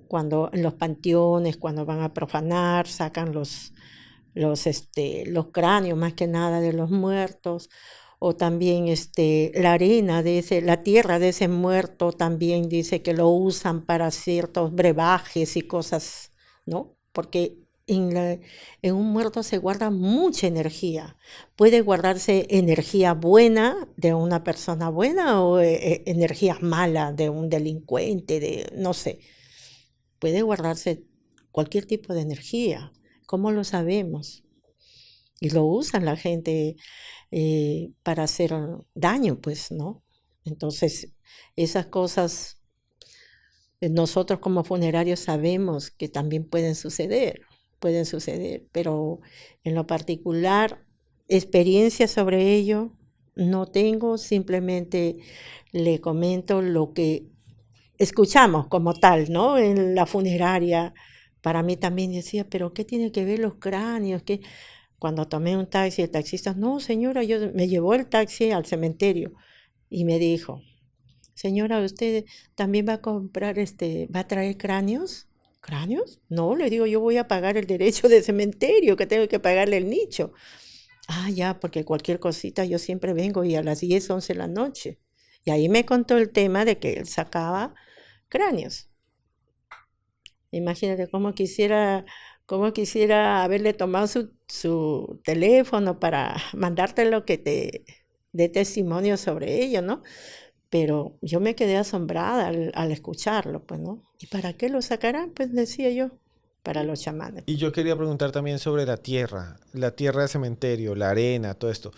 cuando en los panteones, cuando van a profanar, sacan los cráneos más que nada de los muertos, o también la arena de la tierra de ese muerto también dice que lo usan para ciertos brebajes y cosas, ¿no? Porque en un muerto se guarda mucha energía. Puede guardarse energía buena de una persona buena o energía mala de un delincuente, de no sé. Puede guardarse cualquier tipo de energía. ¿Cómo lo sabemos? Y lo usan la gente para hacer daño, pues, ¿no? Entonces, esas cosas nosotros como funerarios sabemos que también pueden suceder, pero en lo particular, experiencia sobre ello no tengo, simplemente le comento lo que escuchamos como tal, ¿no? En la funeraria. Para mí también decía, pero ¿qué tiene que ver los cráneos? ¿Qué? Cuando tomé un taxi, el taxista, no, señora, me llevó el taxi al cementerio y me dijo, señora, ¿usted también va a comprar, va a traer cráneos? ¿Cráneos? No, le digo, yo voy a pagar el derecho de cementerio, que tengo que pagarle el nicho. Ah, ya, porque cualquier cosita yo siempre vengo y a las 10 11 de la noche. Y ahí me contó el tema de que él sacaba cráneos. Imagínate cómo quisiera haberle tomado su teléfono para mandarte lo que te dé testimonio sobre ello, ¿no? Pero yo me quedé asombrada al escucharlo, pues, ¿no? ¿Y para qué lo sacarán? Pues decía yo, para los chamanes. Y yo quería preguntar también sobre la tierra de cementerio, la arena, todo esto.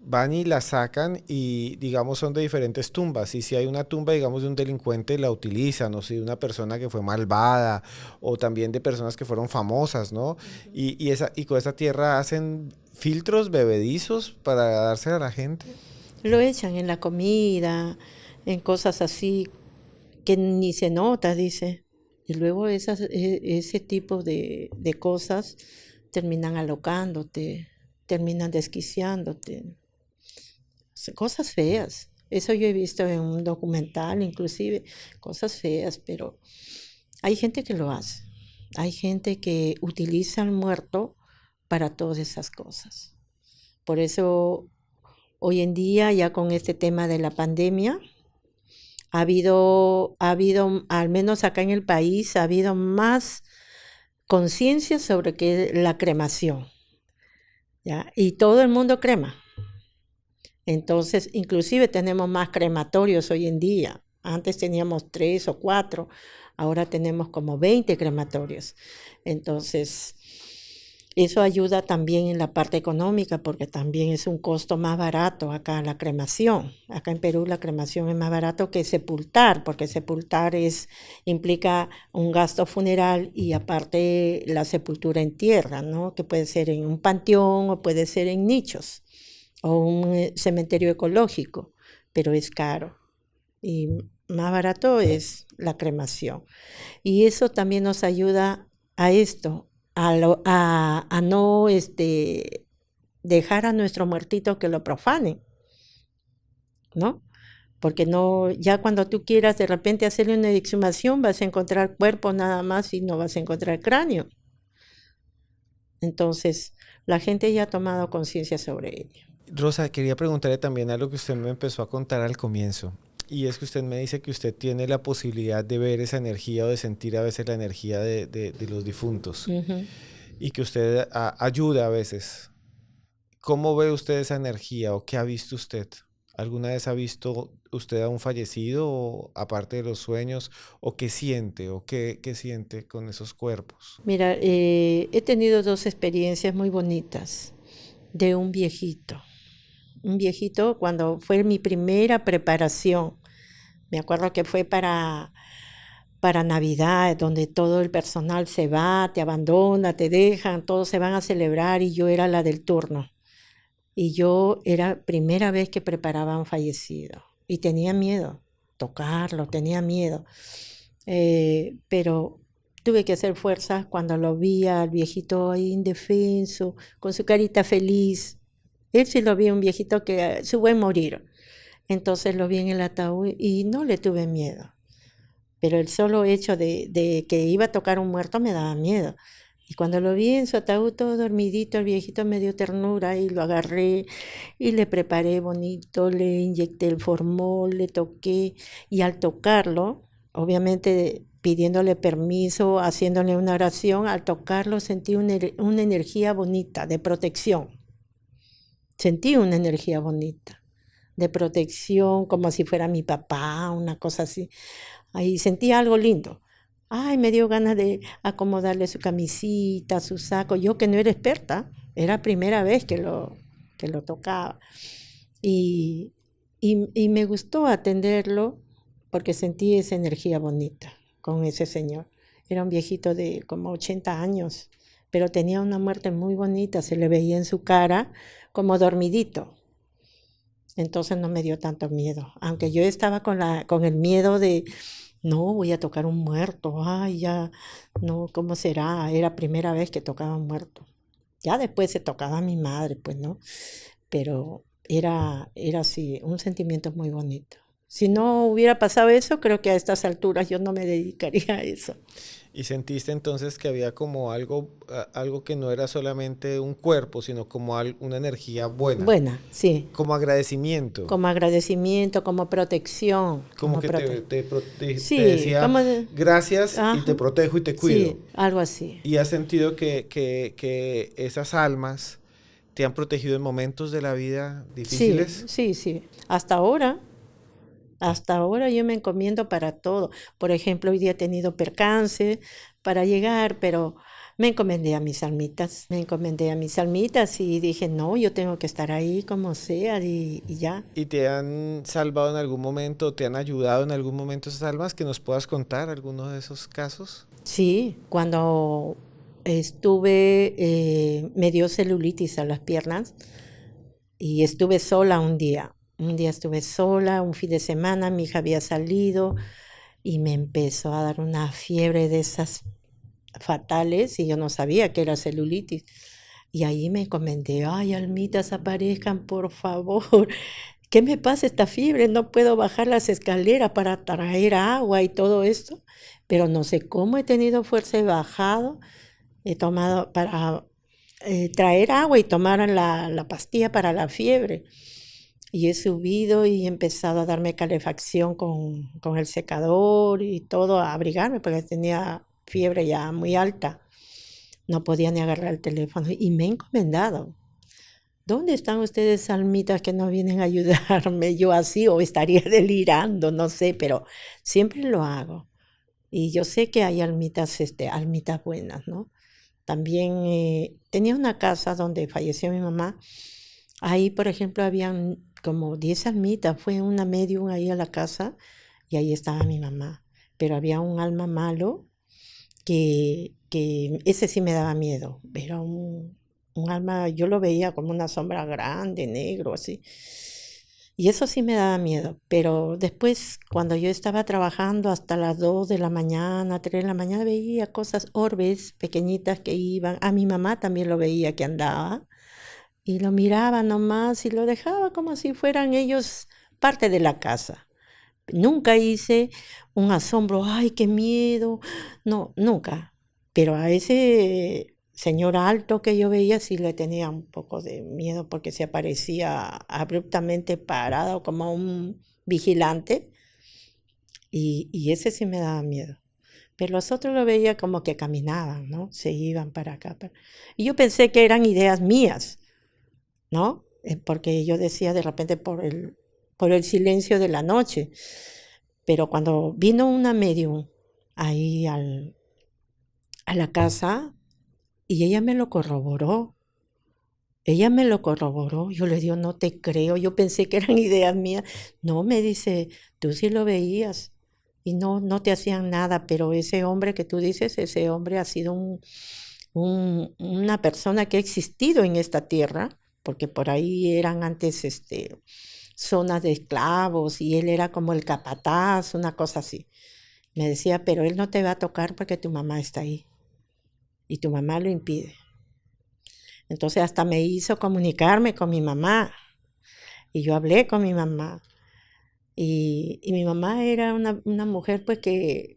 Van y la sacan y, digamos, son de diferentes tumbas. Y si hay una tumba, digamos, de un delincuente, la utilizan, o si de una persona que fue malvada, o también de personas que fueron famosas, ¿no? Y con esa tierra hacen filtros bebedizos para dársela a la gente. Lo echan en la comida, en cosas así que ni se nota, dice. Y luego ese tipo de cosas terminan alocándote, terminan desquiciándote. Cosas feas. Eso yo he visto en un documental, inclusive, cosas feas, pero hay gente que lo hace. Hay gente que utiliza al muerto para todas esas cosas. Por eso, hoy en día, ya con este tema de la pandemia, al menos acá en el país, ha habido más conciencia sobre la cremación, ¿ya? Y todo el mundo crema. Entonces, inclusive tenemos más crematorios hoy en día. Antes teníamos 3 o 4, ahora tenemos como 20 crematorios. Entonces, eso ayuda también en la parte económica porque también es un costo más barato acá la cremación. Acá en Perú la cremación es más barato que sepultar, porque sepultar implica un gasto funeral y aparte la sepultura en tierra, ¿no? Que puede ser en un panteón o puede ser en nichos o un cementerio ecológico, pero es caro y más barato es la cremación. Y eso también nos ayuda a esto, a no dejar a nuestro muertito que lo profanen, ¿no? Porque no, ya cuando tú quieras de repente hacerle una exhumación vas a encontrar cuerpo nada más y no vas a encontrar cráneo. Entonces, la gente ya ha tomado conciencia sobre ello. Rosa, quería preguntarle también algo que usted me empezó a contar al comienzo. Y es que usted me dice que usted tiene la posibilidad de ver esa energía o de sentir a veces la energía de los difuntos. Ujú. Y que usted ayuda a veces. ¿Cómo ve usted esa energía o qué ha visto usted? ¿Alguna vez ha visto usted a un fallecido o, aparte de los sueños? ¿O qué siente? ¿O qué siente con esos cuerpos? Mira, he tenido dos experiencias muy bonitas de un viejito. un viejito cuando fue mi primera preparación. Me acuerdo que fue para Navidad, donde todo el personal se va, te abandona, te dejan, todos se van a celebrar y yo era la del turno. Y yo era primera vez que preparaba a un fallecido y tenía miedo tocarlo, tenía miedo. Pero tuve que hacer fuerza cuando lo vi al viejito ahí indefenso, con su carita feliz. Él sí lo vi, un viejito que su buen morir. Entonces lo vi en el ataúd y no le tuve miedo. Pero el solo hecho de que iba a tocar un muerto me daba miedo. Y cuando lo vi en su ataúd todo dormidito, el viejito me dio ternura y lo agarré y le preparé bonito, le inyecté el formol, le toqué y al tocarlo, obviamente pidiéndole permiso, haciéndole una oración, al tocarlo sentí una energía bonita de protección. Sentí una energía bonita de protección, como si fuera mi papá, una cosa así. Ahí sentí algo lindo. Ay, me dio ganas de acomodarle su camisita, su saco. Yo que no era experta, era primera vez que lo tocaba. Y, y me gustó atenderlo porque sentí esa energía bonita con ese señor. Era un viejito de como 80 años, pero tenía una muerte muy bonita, se le veía en su cara como dormidito. Entonces no me dio tanto miedo, aunque yo estaba con el miedo de, no, voy a tocar un muerto, ay, ya, no, ¿cómo será? Era primera vez que tocaba un muerto. Ya después se tocaba a mi madre, pues, ¿no? Pero era así, un sentimiento muy bonito. Si no hubiera pasado eso, creo que a estas alturas yo no me dedicaría a eso. Y sentiste entonces que había como algo, algo que no era solamente un cuerpo, sino como una energía buena, Buena, sí, como agradecimiento, como agradecimiento, como protección, como como que te sí, decía como gracias y te ajá, protejo y te cuido. sí, algo así. Y has sentido que esas almas te han protegido en momentos de la vida Sí, difíciles. sí, sí. Hasta ahora yo me encomiendo para todo. Por ejemplo, hoy día he tenido percance para llegar, pero me encomendé a mis almitas y dije, no, yo tengo que estar ahí como sea y ya. ¿Y te han salvado en algún momento, te han ayudado en algún momento esas almas? ¿Que nos puedas contar alguno de esos casos? Sí, cuando estuve, me dio celulitis a las piernas y estuve sola un día. Un día estuve sola, un fin de semana, mi hija había salido y me empezó a dar una fiebre de esas fatales y yo no sabía que era celulitis. Y ahí me encomendé, ay, almitas, aparezcan, por favor. ¿Qué me pasa esta fiebre? No puedo bajar las escaleras para traer agua y todo esto, pero no sé cómo he tenido fuerza, he bajado, he tomado para traer agua y tomar la pastilla para la fiebre. Y he subido y he empezado a darme calefacción con el secador y todo, a abrigarme porque tenía fiebre ya muy alta. No podía ni agarrar el teléfono y me he encomendado. ¿Dónde están ustedes, almitas, que no vienen a ayudarme? Yo así, o estaría delirando, no sé, pero siempre lo hago. Y yo sé que hay almitas, almitas buenas, ¿no? También tenía una casa donde falleció mi mamá. Ahí, por ejemplo, habían como 10 almitas. Fue una medium ahí a la casa y ahí estaba mi mamá. Pero había un alma malo que ese sí me daba miedo. Era un alma, yo lo veía como una sombra grande, negro, así. Y eso sí me daba miedo. Pero después, cuando yo estaba trabajando hasta las 2 de la mañana, 3 de la mañana, veía cosas, orbes pequeñitas que iban. A mi mamá también lo veía que andaba. Y lo miraba nomás y lo dejaba como si fueran ellos parte de la casa. Nunca hice un asombro, ay, qué miedo. No, nunca. Pero a ese señor alto que yo veía sí le tenía un poco de miedo porque se aparecía abruptamente parado como un vigilante y ese sí me daba miedo. Pero los otros lo veía como que caminaban, ¿no? Se iban para acá. Y yo pensé que eran ideas mías, ¿no? Porque yo decía de repente por el silencio de la noche. Pero cuando vino una medium ahí a la casa y ella me lo corroboró, Ella me lo corroboró. Yo le digo, no te creo. Yo pensé que eran ideas mías. No, me dice, tú sí lo veías y no te hacían nada, pero ese hombre que tú dices, ese hombre ha sido una persona que ha existido en esta tierra, porque por ahí eran antes zonas de esclavos y él era como el capataz, una cosa así. Me decía, pero él no te va a tocar porque tu mamá está ahí y tu mamá lo impide. Entonces hasta me hizo comunicarme con mi mamá y yo hablé con mi mamá. Y mi mamá era una mujer pues que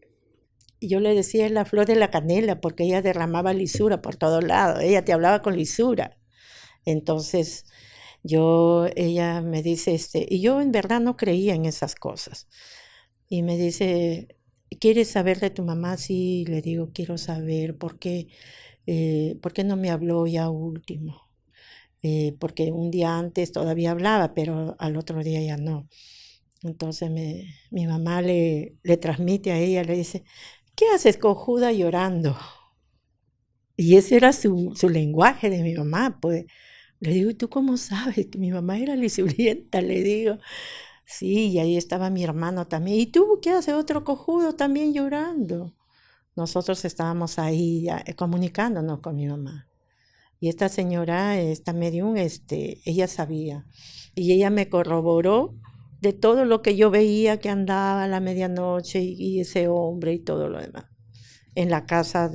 yo le decía la flor de la canela porque ella derramaba lisura por todos lados, ella te hablaba con lisura. Entonces ella me dice, y yo en verdad no creía en esas cosas. Y me dice, ¿quieres saber de tu mamá? Sí, le digo, quiero saber por qué no me habló ya último. Porque un día antes todavía hablaba, pero al otro día ya no. Entonces mi mamá le transmite a ella, le dice, ¿qué haces cojuda llorando? Y ese era su lenguaje de mi mamá, pues. Le digo, ¿y tú cómo sabes que mi mamá era lisurienta? Le digo, sí, y ahí estaba mi hermano también. ¿Y tú qué haces otro cojudo también llorando? Nosotros estábamos ahí ya, comunicándonos con mi mamá. Y esta señora, esta medium, ella sabía. Y ella me corroboró de todo lo que yo veía que andaba a la medianoche y ese hombre y todo lo demás. En la casa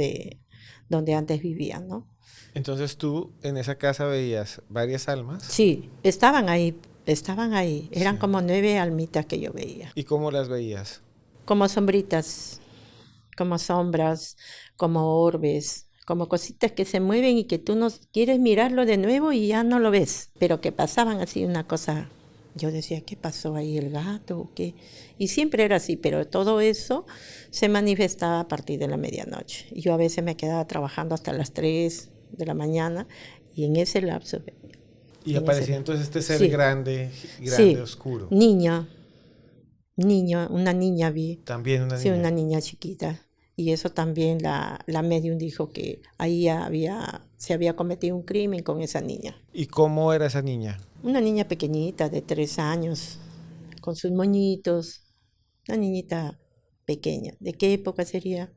donde antes vivían, ¿no? Entonces tú en esa casa veías varias almas. Sí, estaban ahí. Eran Sí. como 9 almitas que yo veía. ¿Y cómo las veías? Como sombritas, como sombras, como orbes, como cositas que se mueven y que tú no quieres mirarlo de nuevo y ya no lo ves, pero que pasaban así una cosa. Yo decía, ¿qué pasó ahí, el gato o qué? Y siempre era así, pero todo eso se manifestaba a partir de la medianoche. Yo a veces me quedaba trabajando hasta las 3 de la mañana y en ese lapso, Y en ese aparecía lapso. entonces este ser Sí, grande, grande, sí, oscuro. niña, una niña vi. También una Sí, una niña. niña chiquita. Y eso también la medium dijo que ahí se había cometido un crimen con esa niña. ¿Y cómo era esa niña? Una niña pequeñita de 3 años, con sus moñitos. Una niñita pequeña. ¿De qué época sería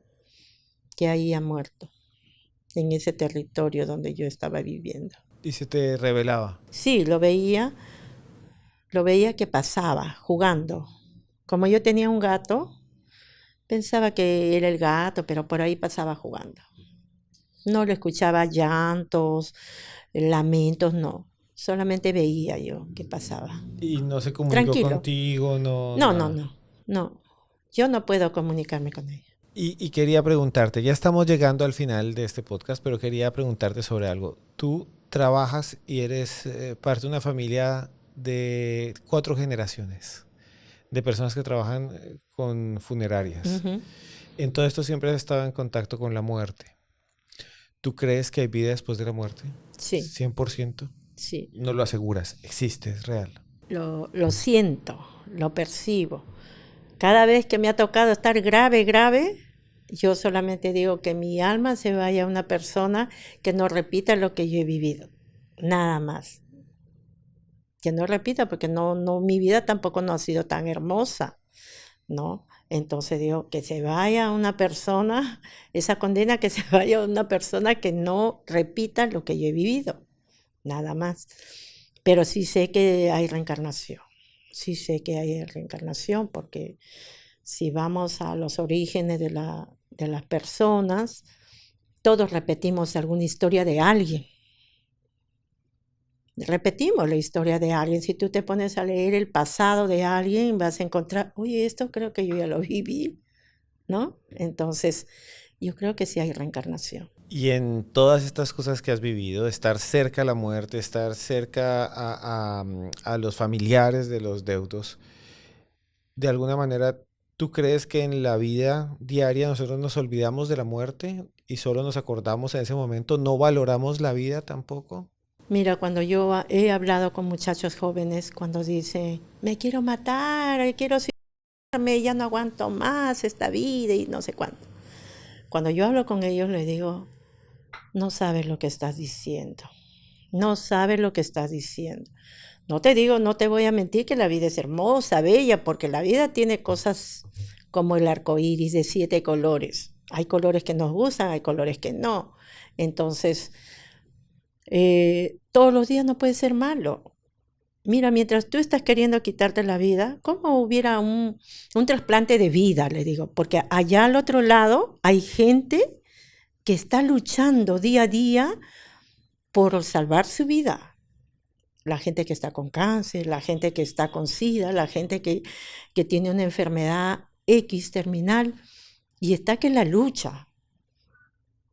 que ahí ha muerto? En ese territorio donde yo estaba viviendo. Y se te revelaba. Sí, lo veía que pasaba jugando. Como yo tenía un gato, pensaba que era el gato, pero por ahí pasaba jugando. No le escuchaba llantos, lamentos, no. Solamente veía yo qué pasaba. Y no se comunicó Tranquilo. contigo, no, No, no, nada. no, no. Yo no puedo comunicarme con ella. Y quería preguntarte, ya estamos llegando al final de este podcast, pero quería preguntarte sobre algo. Tú trabajas y eres parte de una familia de 4 generaciones de personas que trabajan con funerarias. Ujú. En todo esto siempre has estado en contacto con la muerte. ¿Tú crees que hay vida después de la muerte? Sí, 100%. sí. No lo aseguras, existe, es real. Lo siento, lo percibo. Cada vez que me ha tocado estar grave, grave, yo solamente digo que mi alma se vaya a una persona que no repita lo que yo he vivido. Nada más. Que no repita, porque mi vida tampoco no ha sido tan hermosa, ¿no? Entonces digo, que se vaya una persona, esa condena que se vaya una persona que no repita lo que yo he vivido, nada más. Pero sí sé que hay reencarnación, sí sé que hay reencarnación, porque si vamos a los orígenes de las personas, todos repetimos alguna historia de alguien. Repetimos la historia de alguien. Si tú te pones a leer el pasado de alguien, vas a encontrar, oye, esto creo que yo ya lo viví, ¿no? Entonces, yo creo que sí hay reencarnación. Y en todas estas cosas que has vivido, estar cerca a la muerte, estar cerca a los familiares de los deudos, de alguna manera, ¿tú crees que en la vida diaria nosotros nos olvidamos de la muerte y solo nos acordamos en ese momento? ¿No valoramos la vida tampoco? Mira, cuando yo he hablado con muchachos jóvenes, cuando dicen, me quiero matar, quiero suicidarme, ya no aguanto más esta vida y no sé cuánto. Cuando yo hablo con ellos, les digo, no sabes lo que estás diciendo. no sabes lo que estás diciendo. No te digo, no te voy a mentir que la vida es hermosa, bella, porque la vida tiene cosas como el arco iris de 7 colores. Hay colores que nos gustan, hay colores que no. Entonces, todos los días no puede ser malo. Mira, mientras tú estás queriendo quitarte la vida, ¿cómo hubiera un trasplante de vida? Le digo, porque allá al otro lado hay gente que está luchando día a día por salvar su vida. La gente que está con cáncer, la gente que está con SIDA, la gente que tiene una enfermedad X terminal y está que la lucha,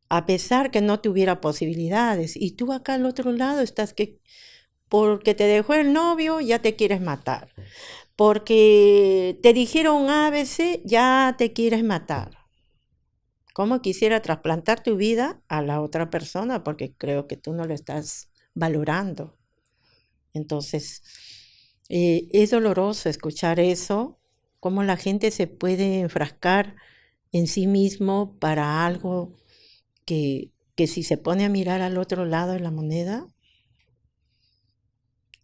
a pesar que no tuviera posibilidades. Y tú acá al otro lado estás que porque te dejó el novio ya te quieres matar, porque te dijeron ABC ya te quieres matar. ¿Cómo quisiera trasplantar tu vida a la otra persona? Porque creo que tú no lo estás valorando. Entonces, es doloroso escuchar eso, cómo la gente se puede enfrascar en sí mismo para algo que si se pone a mirar al otro lado de la moneda,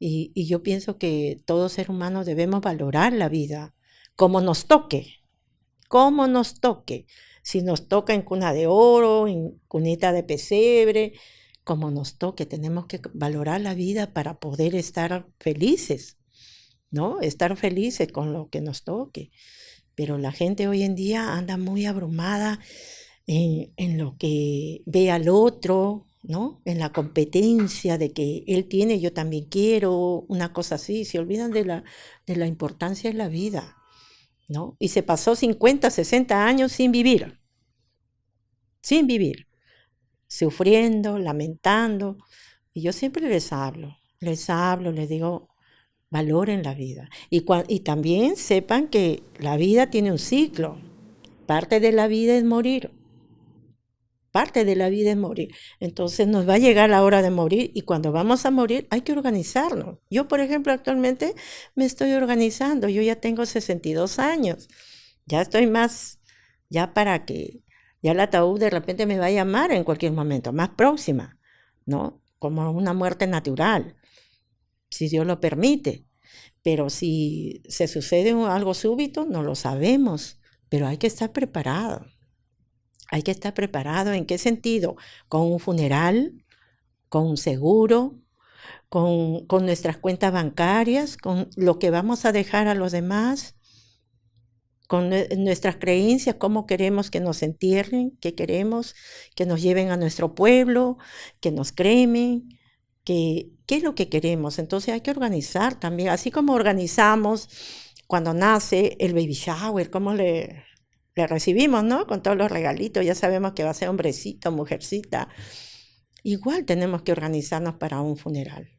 y yo pienso que todo ser humano debemos valorar la vida como nos toque, como nos toque. Si nos toca en cuna de oro, en cunita de pesebre, como nos toque, tenemos que valorar la vida para poder estar felices, ¿no? Estar felices con lo que nos toque. Pero la gente hoy en día anda muy abrumada en lo que ve al otro, ¿no? En la competencia de que él tiene, yo también quiero, una cosa así. Se olvidan de la importancia de la vida, ¿no? Y se pasó 50, 60 años sin vivir, sufriendo, lamentando. Y yo siempre les digo, valoren la vida. Y también sepan que la vida tiene un ciclo. Parte de la vida es morir. Parte de la vida es morir. Entonces nos va a llegar la hora de morir y cuando vamos a morir hay que organizarnos. Yo, por ejemplo, actualmente me estoy organizando. Yo ya tengo 62 años. Ya estoy más, ya para que, ya el ataúd de repente me va a llamar en cualquier momento, más próxima, ¿no? Como una muerte natural, si Dios lo permite. Pero si se sucede algo súbito, no lo sabemos, pero hay que estar preparado. Hay que estar preparado. ¿En qué sentido? Con un funeral, con un seguro, con nuestras cuentas bancarias, con lo que vamos a dejar a los demás, con nuestras creencias, cómo queremos que nos entierren, qué queremos que nos lleven a nuestro pueblo, que nos cremen, qué es lo que queremos. Entonces hay que organizar también, así como organizamos cuando nace el baby shower, cómo le recibimos, ¿no? Con todos los regalitos, ya sabemos que va a ser hombrecito, mujercita. Igual tenemos que organizarnos para un funeral.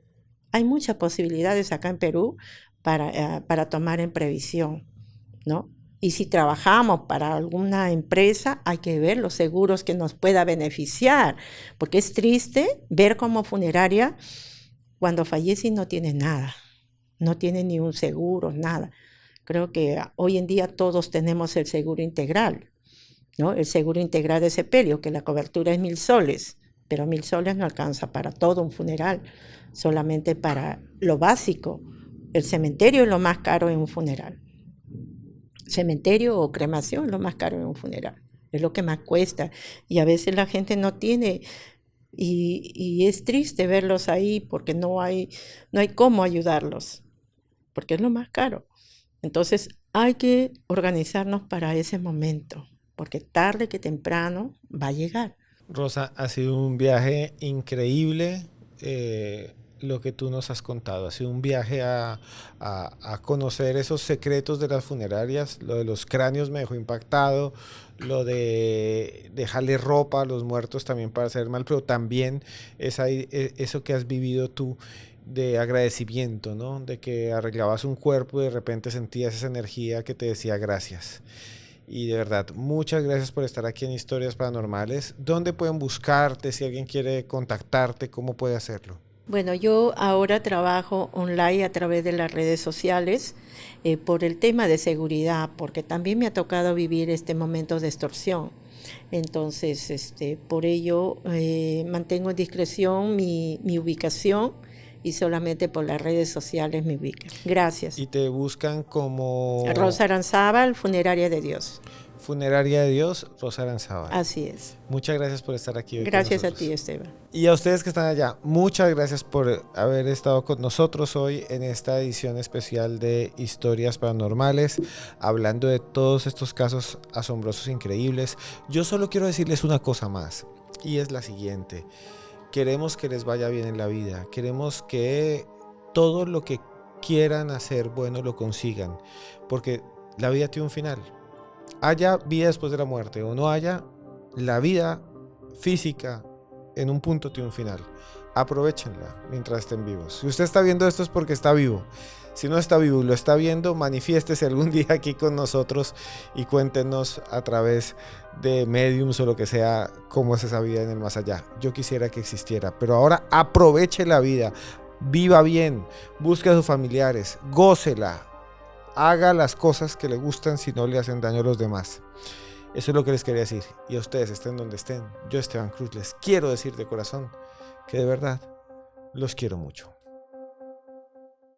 Hay muchas posibilidades acá en Perú para tomar en previsión, ¿no? Y si trabajamos para alguna empresa, hay que ver los seguros que nos pueda beneficiar, porque es triste ver como funeraria cuando fallece y no tiene nada, no tiene ni un seguro, nada. Creo que hoy en día todos tenemos el seguro integral, ¿no? El seguro integral de sepelio, que la cobertura es 1.000 soles, pero 1.000 soles no alcanza para todo un funeral, solamente para lo básico. El cementerio es lo más caro en un funeral. Cementerio o cremación es lo más caro en un funeral, es lo que más cuesta. Y a veces la gente no tiene, y es triste verlos ahí porque no hay cómo ayudarlos, porque es lo más caro. Entonces hay que organizarnos para ese momento, porque tarde que temprano va a llegar. Rosa, ha sido un viaje increíble lo que tú nos has contado. Ha sido un viaje a conocer esos secretos de las funerarias. Lo de los cráneos me dejó impactado. Lo de dejarle ropa a los muertos también para hacer mal, pero también eso que has vivido tú de agradecimiento, ¿no? De que arreglabas un cuerpo y de repente sentías esa energía que te decía gracias. Y de verdad, muchas gracias por estar aquí en Historias Paranormales. ¿Dónde pueden buscarte? Si alguien quiere contactarte, ¿cómo puede hacerlo? Bueno, yo ahora trabajo online a través de las redes sociales por el tema de seguridad, porque también me ha tocado vivir este momento de extorsión. Entonces, por ello mantengo en discreción mi ubicación y solamente por las redes sociales me ubican. Gracias. Y te buscan como... Rosa Aranzábal, Funeraria de Dios. Funeraria de Dios, Rosa Aranzábal. Así es. Muchas gracias por estar aquí hoy Gracias con a nosotros. ti, Esteban. Y a ustedes que están allá, muchas gracias por haber estado con nosotros hoy en esta edición especial de Historias Paranormales, hablando de todos estos casos asombrosos, increíbles. Yo solo quiero decirles una cosa más, y es la siguiente. Queremos que les vaya bien en la vida, queremos que todo lo que quieran hacer bueno lo consigan, porque la vida tiene un final. Haya vida después de la muerte o no haya, la vida física en un punto tiene un final. Aprovechenla mientras estén vivos. Si usted está viendo esto es porque está vivo. Si no está vivo y lo está viendo, manifiéstese algún día aquí con nosotros y cuéntenos a través de mediums o lo que sea cómo es esa vida en el más allá. Yo quisiera que existiera, pero ahora aproveche la vida, viva bien, busque a sus familiares, gócela, haga las cosas que le gustan si no le hacen daño a los demás. Eso es lo que les quería decir. Y a ustedes, estén donde estén, yo, Esteban Cruz, les quiero decir de corazón que de verdad los quiero mucho.